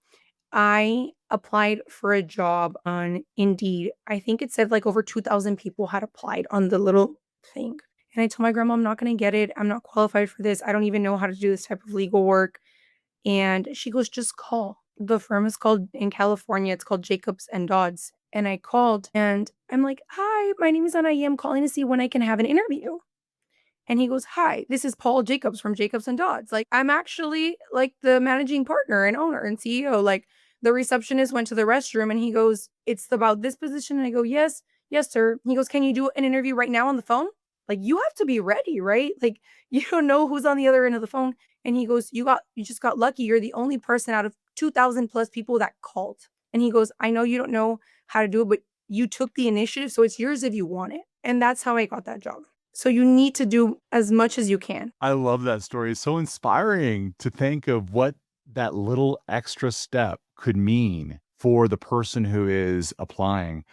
I applied for a job on Indeed. I think it said like over 2,000 people had applied on the little thing. And I told my grandma, I'm not going to get it. I'm not qualified for this. I don't even know how to do this type of legal work. And she goes, just call. The firm is called in California, it's called Jacobs and Dodds. And I called and I'm like, hi, my name is Anahi. I'm calling to see when I can have an interview. And he goes, hi, this is Paul Jacobs from Jacobs and Dodds. Like, I'm actually like the managing partner and owner and CEO. Like, the receptionist went to the restroom and he goes, it's about this position. And I go, yes, yes, sir. He goes, can you do an interview right now on the phone? Like, you have to be ready, right? Like, you don't know who's on the other end of the phone. And he goes, you just got lucky. You're the only person out of 2,000 plus people that called. And he goes, I know you don't know how to do it, but you took the initiative. So it's yours if you want it. And that's how I got that job. So you need to do as much as you can. I love that story. It's so inspiring to think of what that little extra step could mean for the person who is applying.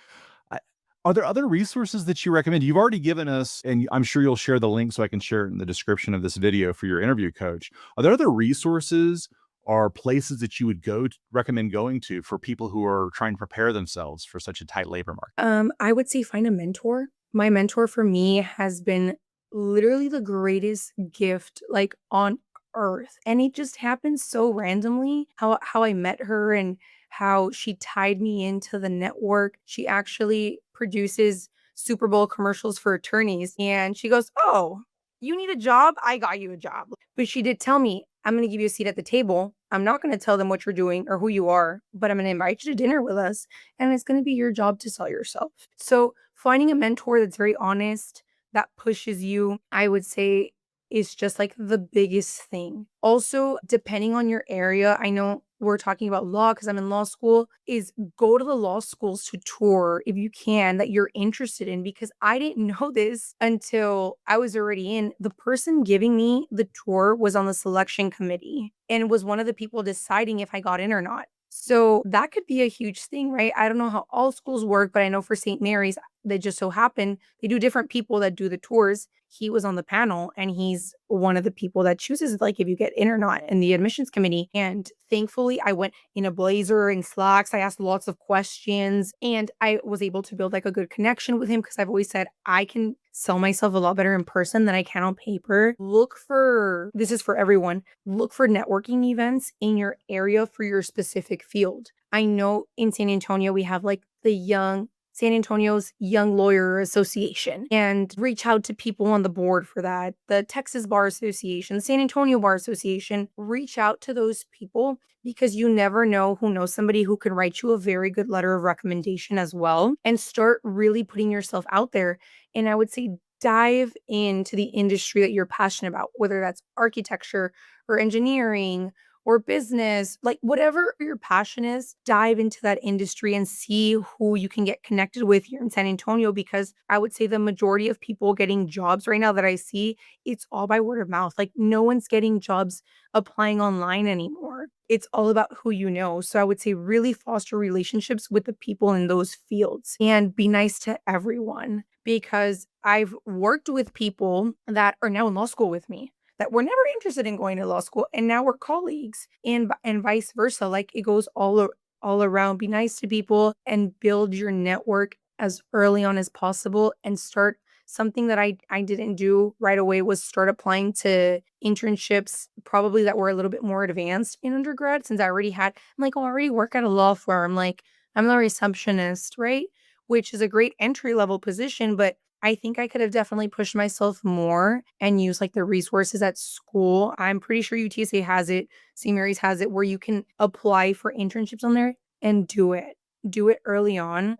I Are there other resources that you recommend? You've already given us, and I'm sure you'll share the link so I can share it in the description of this video for your interview coach. Are there other resources or places that you would recommend going to for people who are trying to prepare themselves for such a tight labor market? I would say find a mentor. My mentor for me has been literally the greatest gift like on earth. And it just happened so randomly how I met her and how she tied me into the network. She actually produces Super Bowl commercials for attorneys and she goes, "Oh, you need a job? I got you a job." But she did tell me, "I'm going to give you a seat at the table. I'm not going to tell them what you're doing or who you are, but I'm going to invite you to dinner with us and it's going to be your job to sell yourself." So, finding a mentor that's very honest, that pushes you, I would say is just like the biggest thing. Also, depending on your area, I know we're talking about law because I'm in law school, is go to the law schools to tour if you can that you're interested in because I didn't know this until I was already in. The person giving me the tour was on the selection committee and was one of the people deciding if I got in or not. So that could be a huge thing, right? I don't know how all schools work, but I know for St. Mary's, they just so happen they do different people that do the tours. He was on the panel and he's one of the people that chooses like if you get in or not in the admissions committee. And thankfully, I went in a blazer and slacks. I asked lots of questions and I was able to build like a good connection with him because I've always said I can sell myself a lot better in person than I can on paper. Look for this is for everyone. Look for networking events in your area for your specific field. I know in San Antonio we have like the young San Antonio's Young Lawyer Association and reach out to people on the board for that. The Texas Bar Association, the San Antonio Bar Association, reach out to those people because you never know who knows somebody who can write you a very good letter of recommendation as well and start really putting yourself out there. And I would say dive into the industry that you're passionate about, whether that's architecture or engineering or business, like whatever your passion is, dive into that industry and see who you can get connected with here in San Antonio. Because I would say the majority of people getting jobs right now that I see, it's all by word of mouth. Like no one's getting jobs applying online anymore. It's all about who you know. So I would say really foster relationships with the people in those fields and be nice to everyone because I've worked with people that are now in law school with me that were never interested in going to law school and now we're colleagues and vice versa. Like it goes all around. Be nice to people and build your network as early on as possible and start something that I didn't do right away was start applying to internships probably that were a little bit more advanced in undergrad since I already had I'm like, oh, I already work at a law firm. Like I'm a receptionist, right? Which is a great entry level position, but I think I could have definitely pushed myself more and used like the resources at school. I'm pretty sure UTSA has it, St. Mary's has it, where you can apply for internships on there and do it. Do it early on.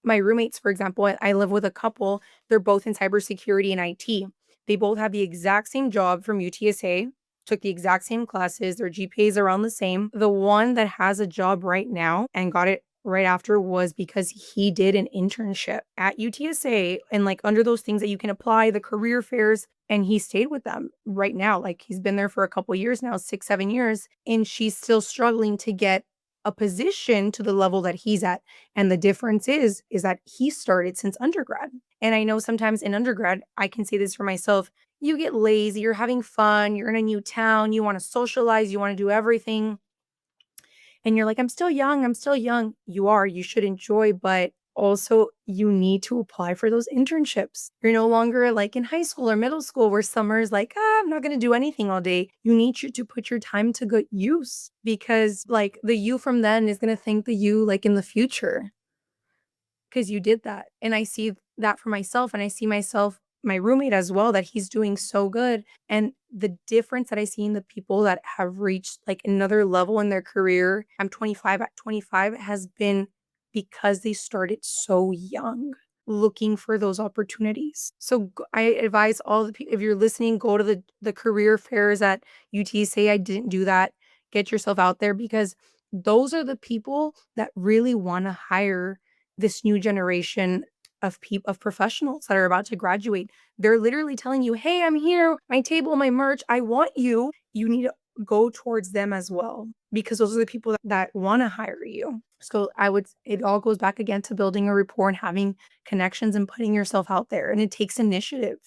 My roommates, for example, I live with a couple. They're both in cybersecurity and IT. They both have the exact same job from UTSA, took the exact same classes. Their GPAs are around the same. The one that has a job right now and got it right after was because he did an internship at UTSA and like under those things that you can apply, the career fairs, and he stayed with them right now. Like he's been there for a couple years now, 6, 7 years, and she's still struggling to get a position to the level that he's at. And the difference is that he started since undergrad. And I know sometimes in undergrad, I can say this for myself, you get lazy, you're having fun, you're in a new town, you want to socialize, you want to do everything. And you're like, I'm still young, I'm still young. You are, you should enjoy, but also you need to apply for those internships. You're no longer like in high school or middle school where summer's like, I'm not going to do anything all day. You need you to put your time to good use because like the you from then is going to thank the you like in the future because you did that. And I see that for myself and I see myself my roommate as well that he's doing so good and the difference that I see in the people that have reached like another level in their career. I'm 25 at 25 has been because they started so young looking for those opportunities. So I advise all the people if you're listening go to the career fairs at UTSA. I didn't do that. Get yourself out there because those are the people that really want to hire this new generation of professionals that are about to graduate. They're literally telling you, "Hey, I'm here, my table, my merch, I want you." You need to go towards them as well because those are the people that want to hire you. So it all goes back again to building a rapport and having connections and putting yourself out there. And it takes initiative.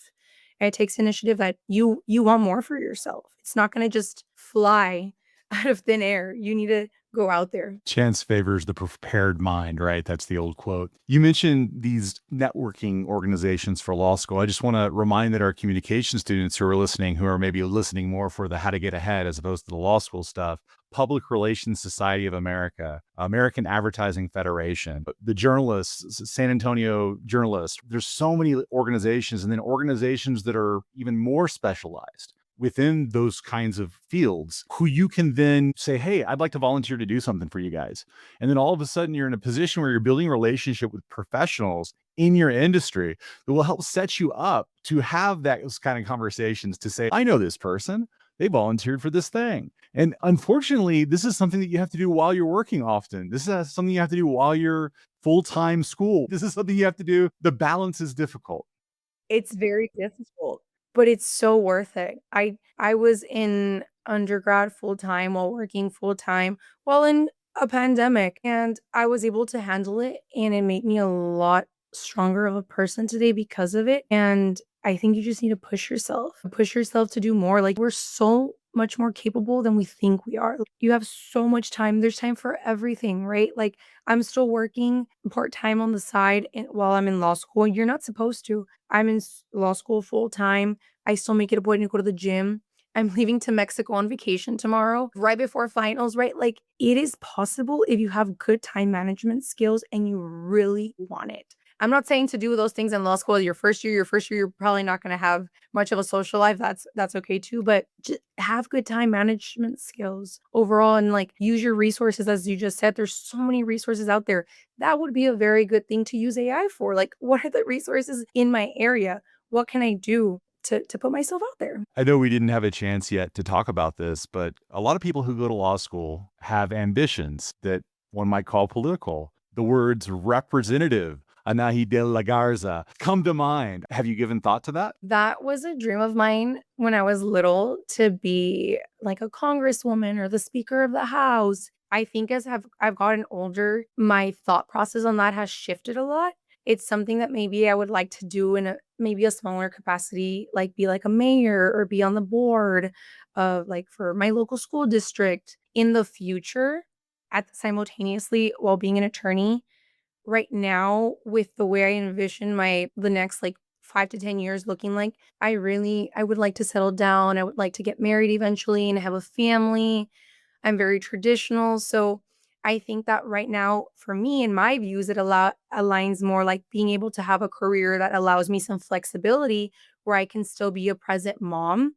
It takes initiative that you want more for yourself. It's not going to just fly out of thin air. You need to go out there. Chance favors the prepared mind, right? That's the old quote. You mentioned these networking organizations for law school. I just want to remind that our communication students who are listening, who are maybe listening more for the how to get ahead as opposed to the law school stuff, Public Relations Society of America, American Advertising Federation, the journalists, San Antonio journalists. There's so many organizations, and then organizations that are even more specialized within those kinds of fields who you can then say, hey, I'd like to volunteer to do something for you guys. And then all of a sudden you're in a position where you're building a relationship with professionals in your industry that will help set you up to have those kind of conversations to say, I know this person, they volunteered for this thing. And unfortunately, this is something that you have to do while you're working often. This is something you have to do while you're full-time school. This is something you have to do. The balance is difficult. It's very difficult, but it's so worth it. I was in undergrad full time while working full time while in a pandemic, and I was able to handle it, and it made me a lot stronger of a person today because of it. And I think you just need to push yourself to do more. Like, we're so much more capable than we think we are. You have so much time. There's time for everything, right? Like, I'm still working part time on the side while I'm in law school. You're not supposed to. I'm in law school full time. I still make it a point to go to the gym. I'm leaving to Mexico on vacation tomorrow, right before finals, right? Like, it is possible if you have good time management skills and you really want it. I'm not saying to do those things in law school your first year, you're probably not going to have much of a social life. That's okay too, but just have good time management skills overall and like use your resources. As you just said, there's so many resources out there. That would be a very good thing to use AI for. Like, what are the resources in my area? What can I do to put myself out there? I know we didn't have a chance yet to talk about this, but a lot of people who go to law school have ambitions that one might call political. The words representative, Anahi de la Garza, come to mind. Have you given thought to that? That was a dream of mine when I was little, to be like a congresswoman or the speaker of the house. I think as I've gotten older, my thought process on that has shifted a lot. It's something that maybe I would like to do in maybe a smaller capacity, like be like a mayor or be on the board of like for my local school district in the future, at simultaneously while being an attorney. Right now, with the way I envision the next like 5 to 10 years looking like, I would like to settle down. I would like to get married eventually and have a family. I'm very traditional, so I think that right now for me, in my views, it aligns more like being able to have a career that allows me some flexibility where I can still be a present mom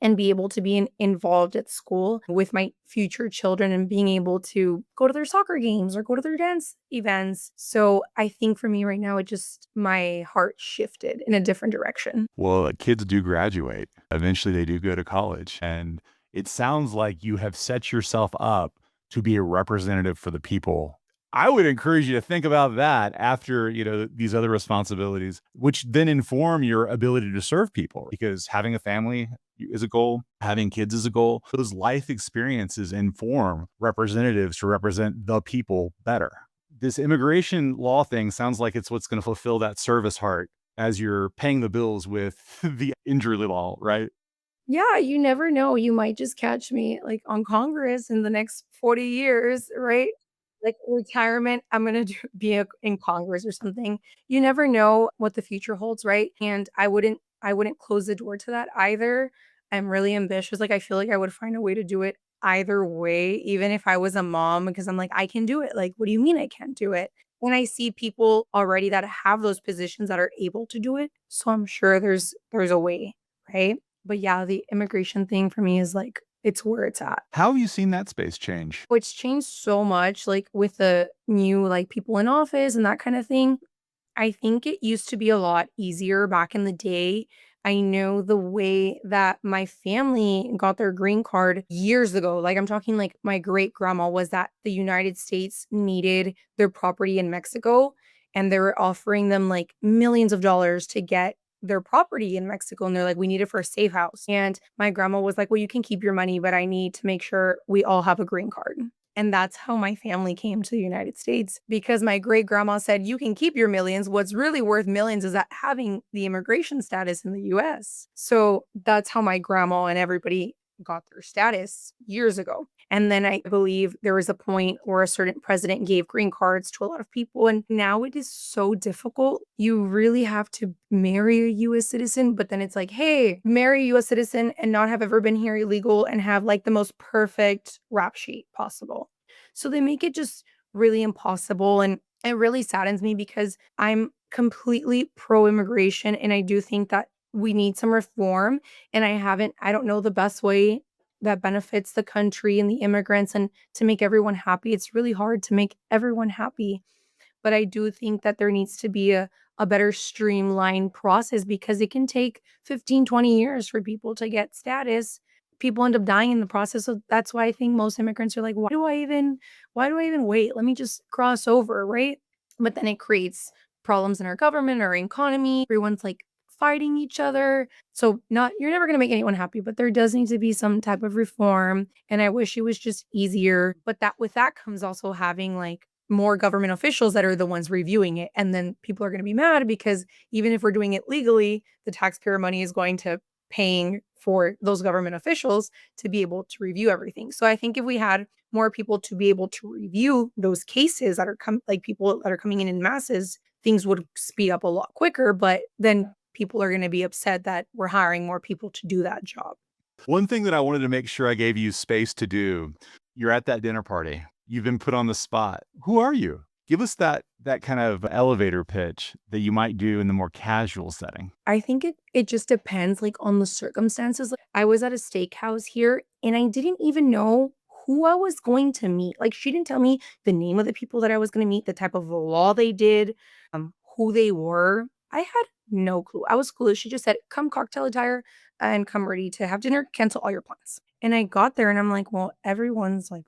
and be able to be involved at school with my future children and being able to go to their soccer games or go to their dance events. So I think for me right now, my heart shifted in a different direction. Well, kids do graduate. Eventually, they do go to college. And it sounds like you have set yourself up to be a representative for the people. I would encourage you to think about that after, these other responsibilities, which then inform your ability to serve people, because having a family is a goal, having kids is a goal. Those life experiences inform representatives to represent the people better. This immigration law thing sounds like it's what's going to fulfill that service heart as you're paying the bills with the injury law, right? Yeah, you never know. You might just catch me like on Congress in the next 40 years, right? Like retirement, I'm gonna in Congress or something. You never know what the future holds, right? And I wouldn't close the door to that either. I'm really ambitious. Like, I feel like I would find a way to do it either way, even if I was a mom, because I'm like, I can do it. Like, what do you mean I can't do it? And I see people already that have those positions that are able to do it. So I'm sure there's a way, right? But yeah, the immigration thing for me is like, it's where it's at. How have you seen that space change? It's changed so much, like with the new like people in office and that kind of thing. I think it used to be a lot easier back in the day. I know the way that my family got their green card years ago. Like, I'm talking like my great grandma was that the United States needed their property in Mexico. and they were offering them like millions of dollars to get their property in Mexico. And they're like, we need it for a safe house. And my grandma was like, well, you can keep your money, but I need to make sure we all have a green card. And that's how my family came to the United States, because my great grandma said, you can keep your millions. What's really worth millions is that having the immigration status in the US. So that's how my grandma and everybody got their status years ago. And then I believe there was a point where a certain president gave green cards to a lot of people. And now it is so difficult. You really have to marry a US citizen, but then it's like, hey, marry a US citizen and not have ever been here illegal and have like the most perfect rap sheet possible. So they make it just really impossible. And it really saddens me because I'm completely pro immigration. And I do think that we need some reform. And I don't know the best way that benefits the country and the immigrants and to make everyone happy. It's really hard to make everyone happy. But I do think that there needs to be a better streamlined process, because it can take 15, 20 years for people to get status. People end up dying in the process. So that's why I think most immigrants are like, why do I even wait? Let me just cross over, right? But then it creates problems in our government, our economy. Everyone's like fighting each other. So not you're never going to make anyone happy, but there does need to be some type of reform. And I wish it was just easier. But that with that comes also having like more government officials that are the ones reviewing it. And then people are going to be mad because even if we're doing it legally, the taxpayer money is going to paying for those government officials to be able to review everything. So I think if we had more people to be able to review those cases that are like people that are coming in masses, things would speed up a lot quicker. But then people are going to be upset that we're hiring more people to do that job. One thing that I wanted to make sure I gave you space to do, you're at that dinner party. You've been put on the spot. Who are you? Give us that kind of elevator pitch that you might do in the more casual setting. I think it just depends like on the circumstances. Like, I was at a steakhouse here and I didn't even know who I was going to meet. Like she didn't tell me the name of the people that I was going to meet, the type of law they did, who they were. I had no clue. I was clueless. She just said, "Come cocktail attire and come ready to have dinner. Cancel all your plans." And I got there and I'm like, "Well, everyone's like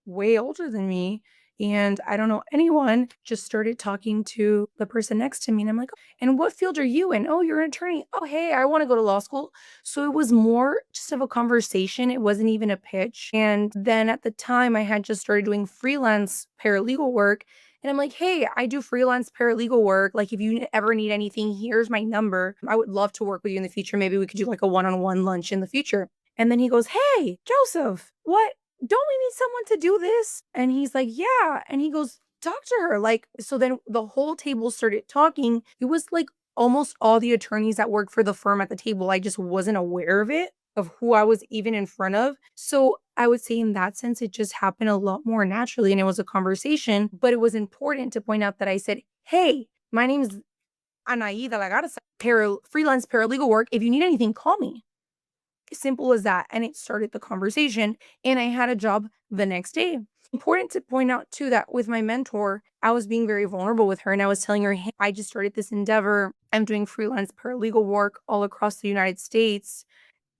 way older than me and I don't know anyone." Just started talking to the person next to me and I'm like, "And what field are you in?" "Oh, you're an attorney." "Oh, hey, I want to go to law school." So it was more just of a conversation. It wasn't even a pitch. And then at the time I had just started doing freelance paralegal work. And I'm like, "Hey, I do freelance paralegal work. Like, if you ever need anything, here's my number. I would love to work with you in the future. Maybe we could do like a one-on-one lunch in the future." And then he goes, "Hey, Joseph, what? Don't we need someone to do this?" And he's like, "Yeah." And he goes, "Talk to her." Like, so then the whole table started talking. It was like almost all the attorneys that work for the firm at the table. I just wasn't aware of it, of who I was even in front of. So I would say in that sense, it just happened a lot more naturally and it was a conversation. But it was important to point out that I said, "Hey, my name is Anahi de la Garza, freelance paralegal work. If you need anything, call me." Simple as that. And it started the conversation. And I had a job the next day. Important to point out too that with my mentor, I was being very vulnerable with her and I was telling her, "Hey, I just started this endeavor. I'm doing freelance paralegal work all across the United States.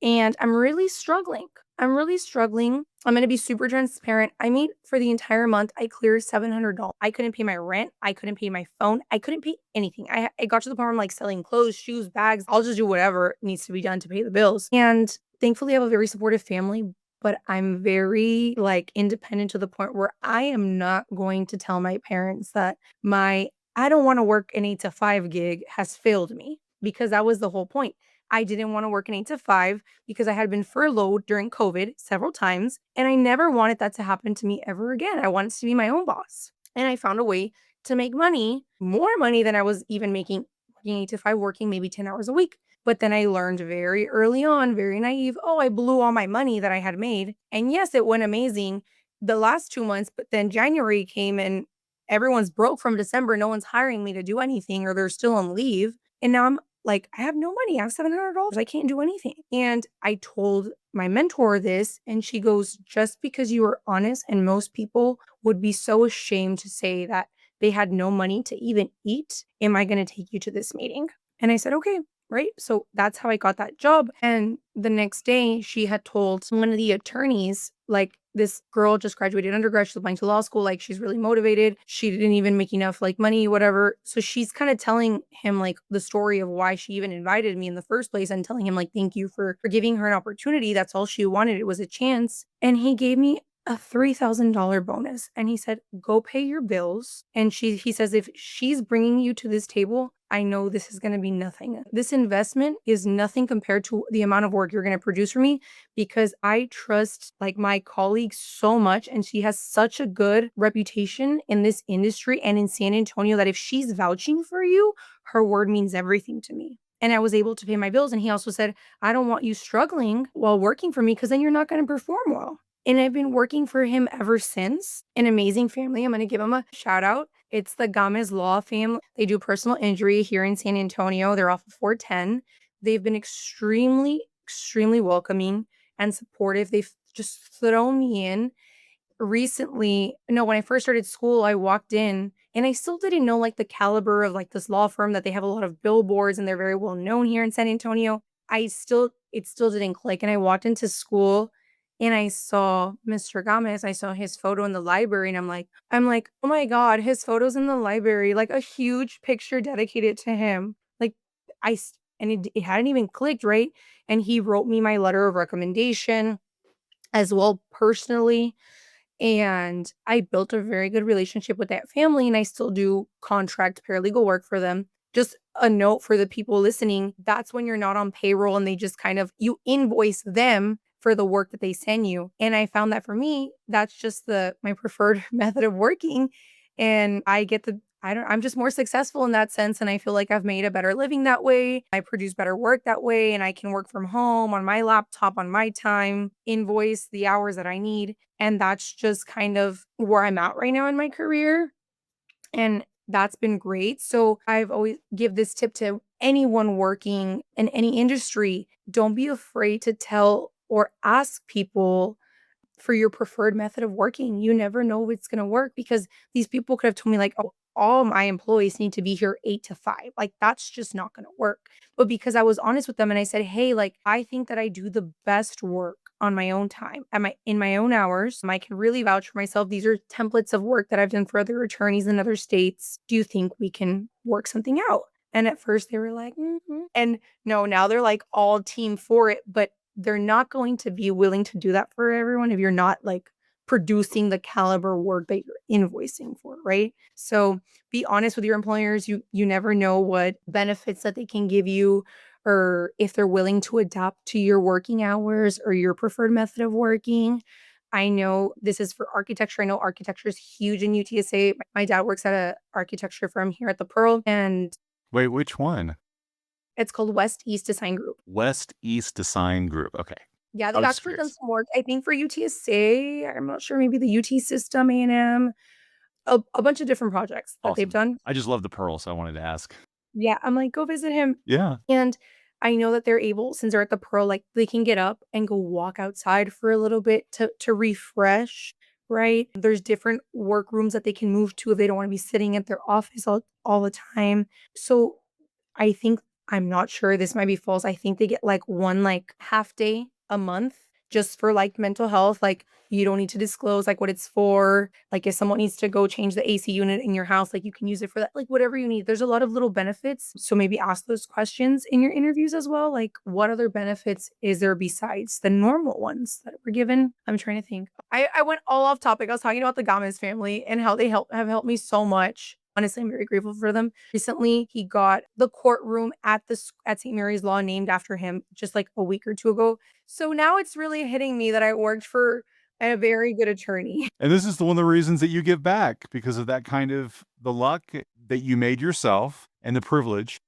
And I'm really struggling. I'm really struggling. I'm going to be super transparent. I made for the entire month, I cleared $700. I couldn't pay my rent. I couldn't pay my phone. I couldn't pay anything. I got to the point where I'm like selling clothes, shoes, bags. I'll just do whatever needs to be done to pay the bills." And thankfully, I have a very supportive family, but I'm very like independent to the point where I am not going to tell my parents that my I don't want to work an 8 to 5 gig has failed me, because that was the whole point. I didn't want to work an 8 to 5 because I had been furloughed during COVID several times. And I never wanted that to happen to me ever again. I wanted to be my own boss. And I found a way to make money, more money than I was even making working 8 to 5, working maybe 10 hours a week. But then I learned very early on, very naive, oh, I blew all my money that I had made. And yes, it went amazing the last 2 months, but then January came and everyone's broke from December. No one's hiring me to do anything or they're still on leave. And now I'm like, I have no money. I have $700. I can't do anything. And I told my mentor this, and she goes, "Just because you were honest, and most people would be so ashamed to say that they had no money to even eat, am I going to take you to this meeting?" And I said, "Okay." Right. So that's how I got that job. And the next day, she had told one of the attorneys, like, this girl just graduated undergrad, she's applying to law school, like, she's really motivated. She didn't even make enough, like, money, whatever. So she's kinda telling him, like, the story of why she even invited me in the first place and telling him, like, "Thank you for giving her an opportunity. That's all she wanted. It was a chance." And he gave me a $3,000 bonus, and he said, "Go pay your bills." And he says, "If she's bringing you to this table, I know this is gonna be nothing. This investment is nothing compared to the amount of work you're gonna produce for me because I trust, like, my colleague so much, and she has such a good reputation in this industry and in San Antonio that if she's vouching for you, her word means everything to me." And I was able to pay my bills, and he also said, "I don't want you struggling while working for me because then you're not gonna perform well." And I've been working for him ever since. An amazing family. I'm gonna give him a shout out. It's the Gomez Law family. They do personal injury here in San Antonio. They're off of 410. They've been extremely, extremely welcoming and supportive. They've just thrown me in. Recently, no, when I first started school, I walked in and I still didn't know, like, the caliber of, like, this law firm, that they have a lot of billboards and they're very well known here in San Antonio. It still didn't click, and I walked into school and I saw Mr. Gomez. I saw his photo in the library, and I'm like, "Oh my god, his photo's in the library," like, a huge picture dedicated to him. Like, and it hadn't even clicked, right? And he wrote me my letter of recommendation as well personally. And I built a very good relationship with that family, and I still do contract paralegal work for them. Just a note for the people listening, that's when you're not on payroll and they just kind of you invoice them for the work that they send you. And I found that for me, that's just my preferred method of working. And I'm just more successful in that sense. And I feel like I've made a better living that way. I produce better work that way. And I can work from home on my laptop on my time, invoice the hours that I need. And that's just kind of where I'm at right now in my career. And that's been great. So I've always give this tip to anyone working in any industry. Don't be afraid to tell or ask people for your preferred method of working. You never know if it's gonna work because these people could have told me, like, "Oh, all my employees need to be here 8 to 5." Like, that's just not gonna work. But because I was honest with them and I said, "Hey, like, I think that I do the best work on my own time, in my own hours. I can really vouch for myself. These are templates of work that I've done for other attorneys in other states. Do you think we can work something out?" And at first they were like, "Mhm." And no, now they're like all team for it, but they're not going to be willing to do that for everyone if you're not, like, producing the caliber work that you're invoicing for, right? So, be honest with your employers. You never know what benefits that they can give you or if they're willing to adapt to your working hours or your preferred method of working. I know this is for architecture. I know architecture is huge in UTSA. My dad works at a architecture firm here at the Pearl, and Wait, which one? it's called West East Design Group. West East Design Group. Okay. Yeah, I they've was just actually done curious. some work, I think, for UTSA. I'm not sure, maybe the UT system, A&M, a bunch of different projects that they've Awesome. done. I just love the Pearl, so I wanted to ask. Yeah, I'm like, "Go visit him." Yeah. And I know that they're able, since they're at the Pearl, like, they can get up and go walk outside for a little bit to refresh, right? There's different work rooms that they can move to if they don't wanna be sitting at their office all the time. So, I think I'm not sure, this might be false, I think they get, like, one, like, half day a month just for, like, mental health. Like, you don't need to disclose, like, what it's for. Like, if someone needs to go change the AC unit in your house, like, you can use it for that, like, whatever you need. There's a lot of little benefits, so maybe ask those questions in your interviews as well, like, what other benefits is there besides the normal ones that we're given? I'm trying to think. I went all off topic. I was talking about the Gomez family and how they have helped me so much. Honestly, I'm very grateful for them. Recently, he got the courtroom at St. Mary's Law named after him just, like, a week or 2 ago. So now it's really hitting me that I worked for a very good attorney. And this is one of the reasons that you give back because of that kind of the luck that you made yourself and the privilege.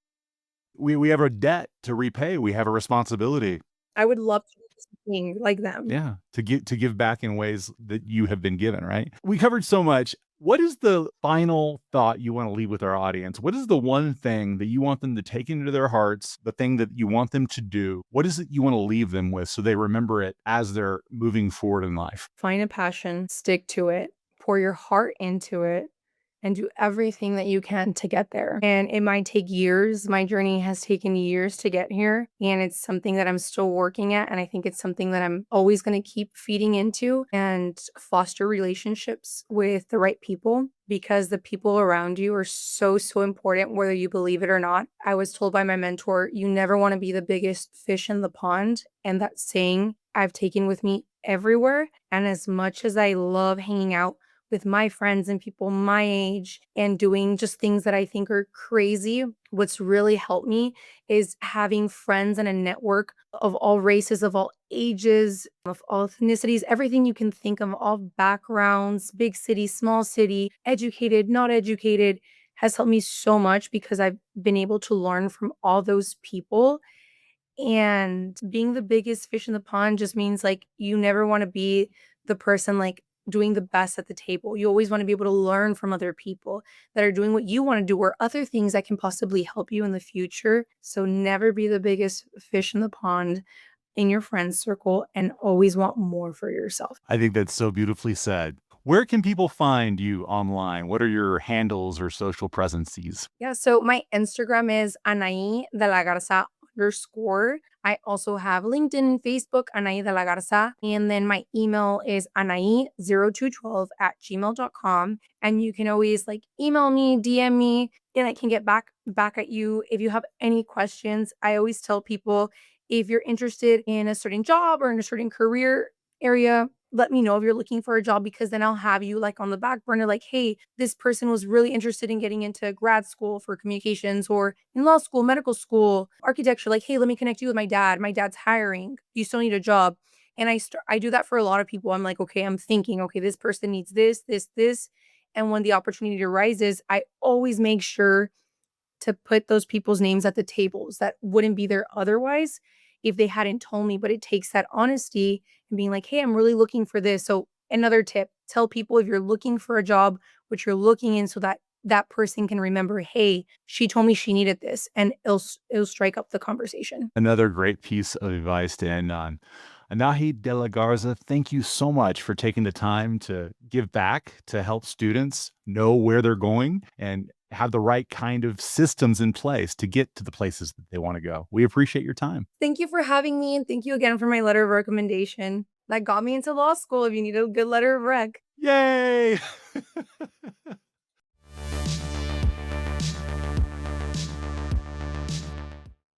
We have a debt to repay. We have a responsibility. I would love to do something like them. Yeah, to give back in ways that you have been given, right? We covered so much. What is the final thought you want to leave with our audience? What is the one thing that you want them to take into their hearts, the thing that you want them to do? What is it you want to leave them with so they remember it as they're moving forward in life? Find a passion, stick to it, pour your heart into it, and do everything that you can to get there. And it might take years. My journey has taken years to get here, and it's something that I'm still working at. And I think it's something that I'm always going to keep feeding into and foster relationships with the right people, because the people around you are so, so important, whether you believe it or not. I was told by my mentor, you never want to be the biggest fish in the pond. And that saying I've taken with me everywhere. And as much as I love hanging out with my friends and people my age and doing just things that I think are crazy, what's really helped me is having friends and a network of all races, of all ages, of all ethnicities, everything you can think of, all backgrounds, big city, small city, educated, not educated, has helped me so much because I've been able to learn from all those people. And being the biggest fish in the pond just means, like, you never wanna be the person, like, doing the best at the table. You always wanna be able to learn from other people that are doing what you wanna do or other things that can possibly help you in the future. So never be the biggest fish in the pond in your friend circle and always want more for yourself. I think that's so beautifully said. Where can people find you online? What are your handles or social presences? Yeah, so my Instagram is Anahi de la Garza _. I also have LinkedIn and Facebook, Anahi de la Garza. And then my email is anahi0212@gmail.com. And you can always like email me, DM me, and I can get back at you if you have any questions. I always tell people, if you're interested in a certain job or in a certain career area, let me know if you're looking for a job, because then I'll have you like on the back burner, like, hey, this person was really interested in getting into grad school for communications or in law school, medical school, architecture. Like, hey, let me connect you with my dad. My dad's hiring. You still need a job. And I do that for a lot of people. I'm like, okay, I'm thinking, okay, this person needs this, this, this. And when the opportunity arises, I always make sure to put those people's names at the tables that wouldn't be there otherwise if they hadn't told me. But it takes that honesty and being like, hey, I'm really looking for this. So another tip, tell people if you're looking for a job, what you're looking in, so that that person can remember, hey, she told me she needed this, and it'll strike up the conversation. Another great piece of advice to end on. Anahi de la Garza, thank you so much for taking the time to give back, to help students know where they're going and have the right kind of systems in place to get to the places that they want to go. We appreciate your time. Thank you for having me, and thank you again for my letter of recommendation that got me into law school. If you need a good letter of rec. Yay!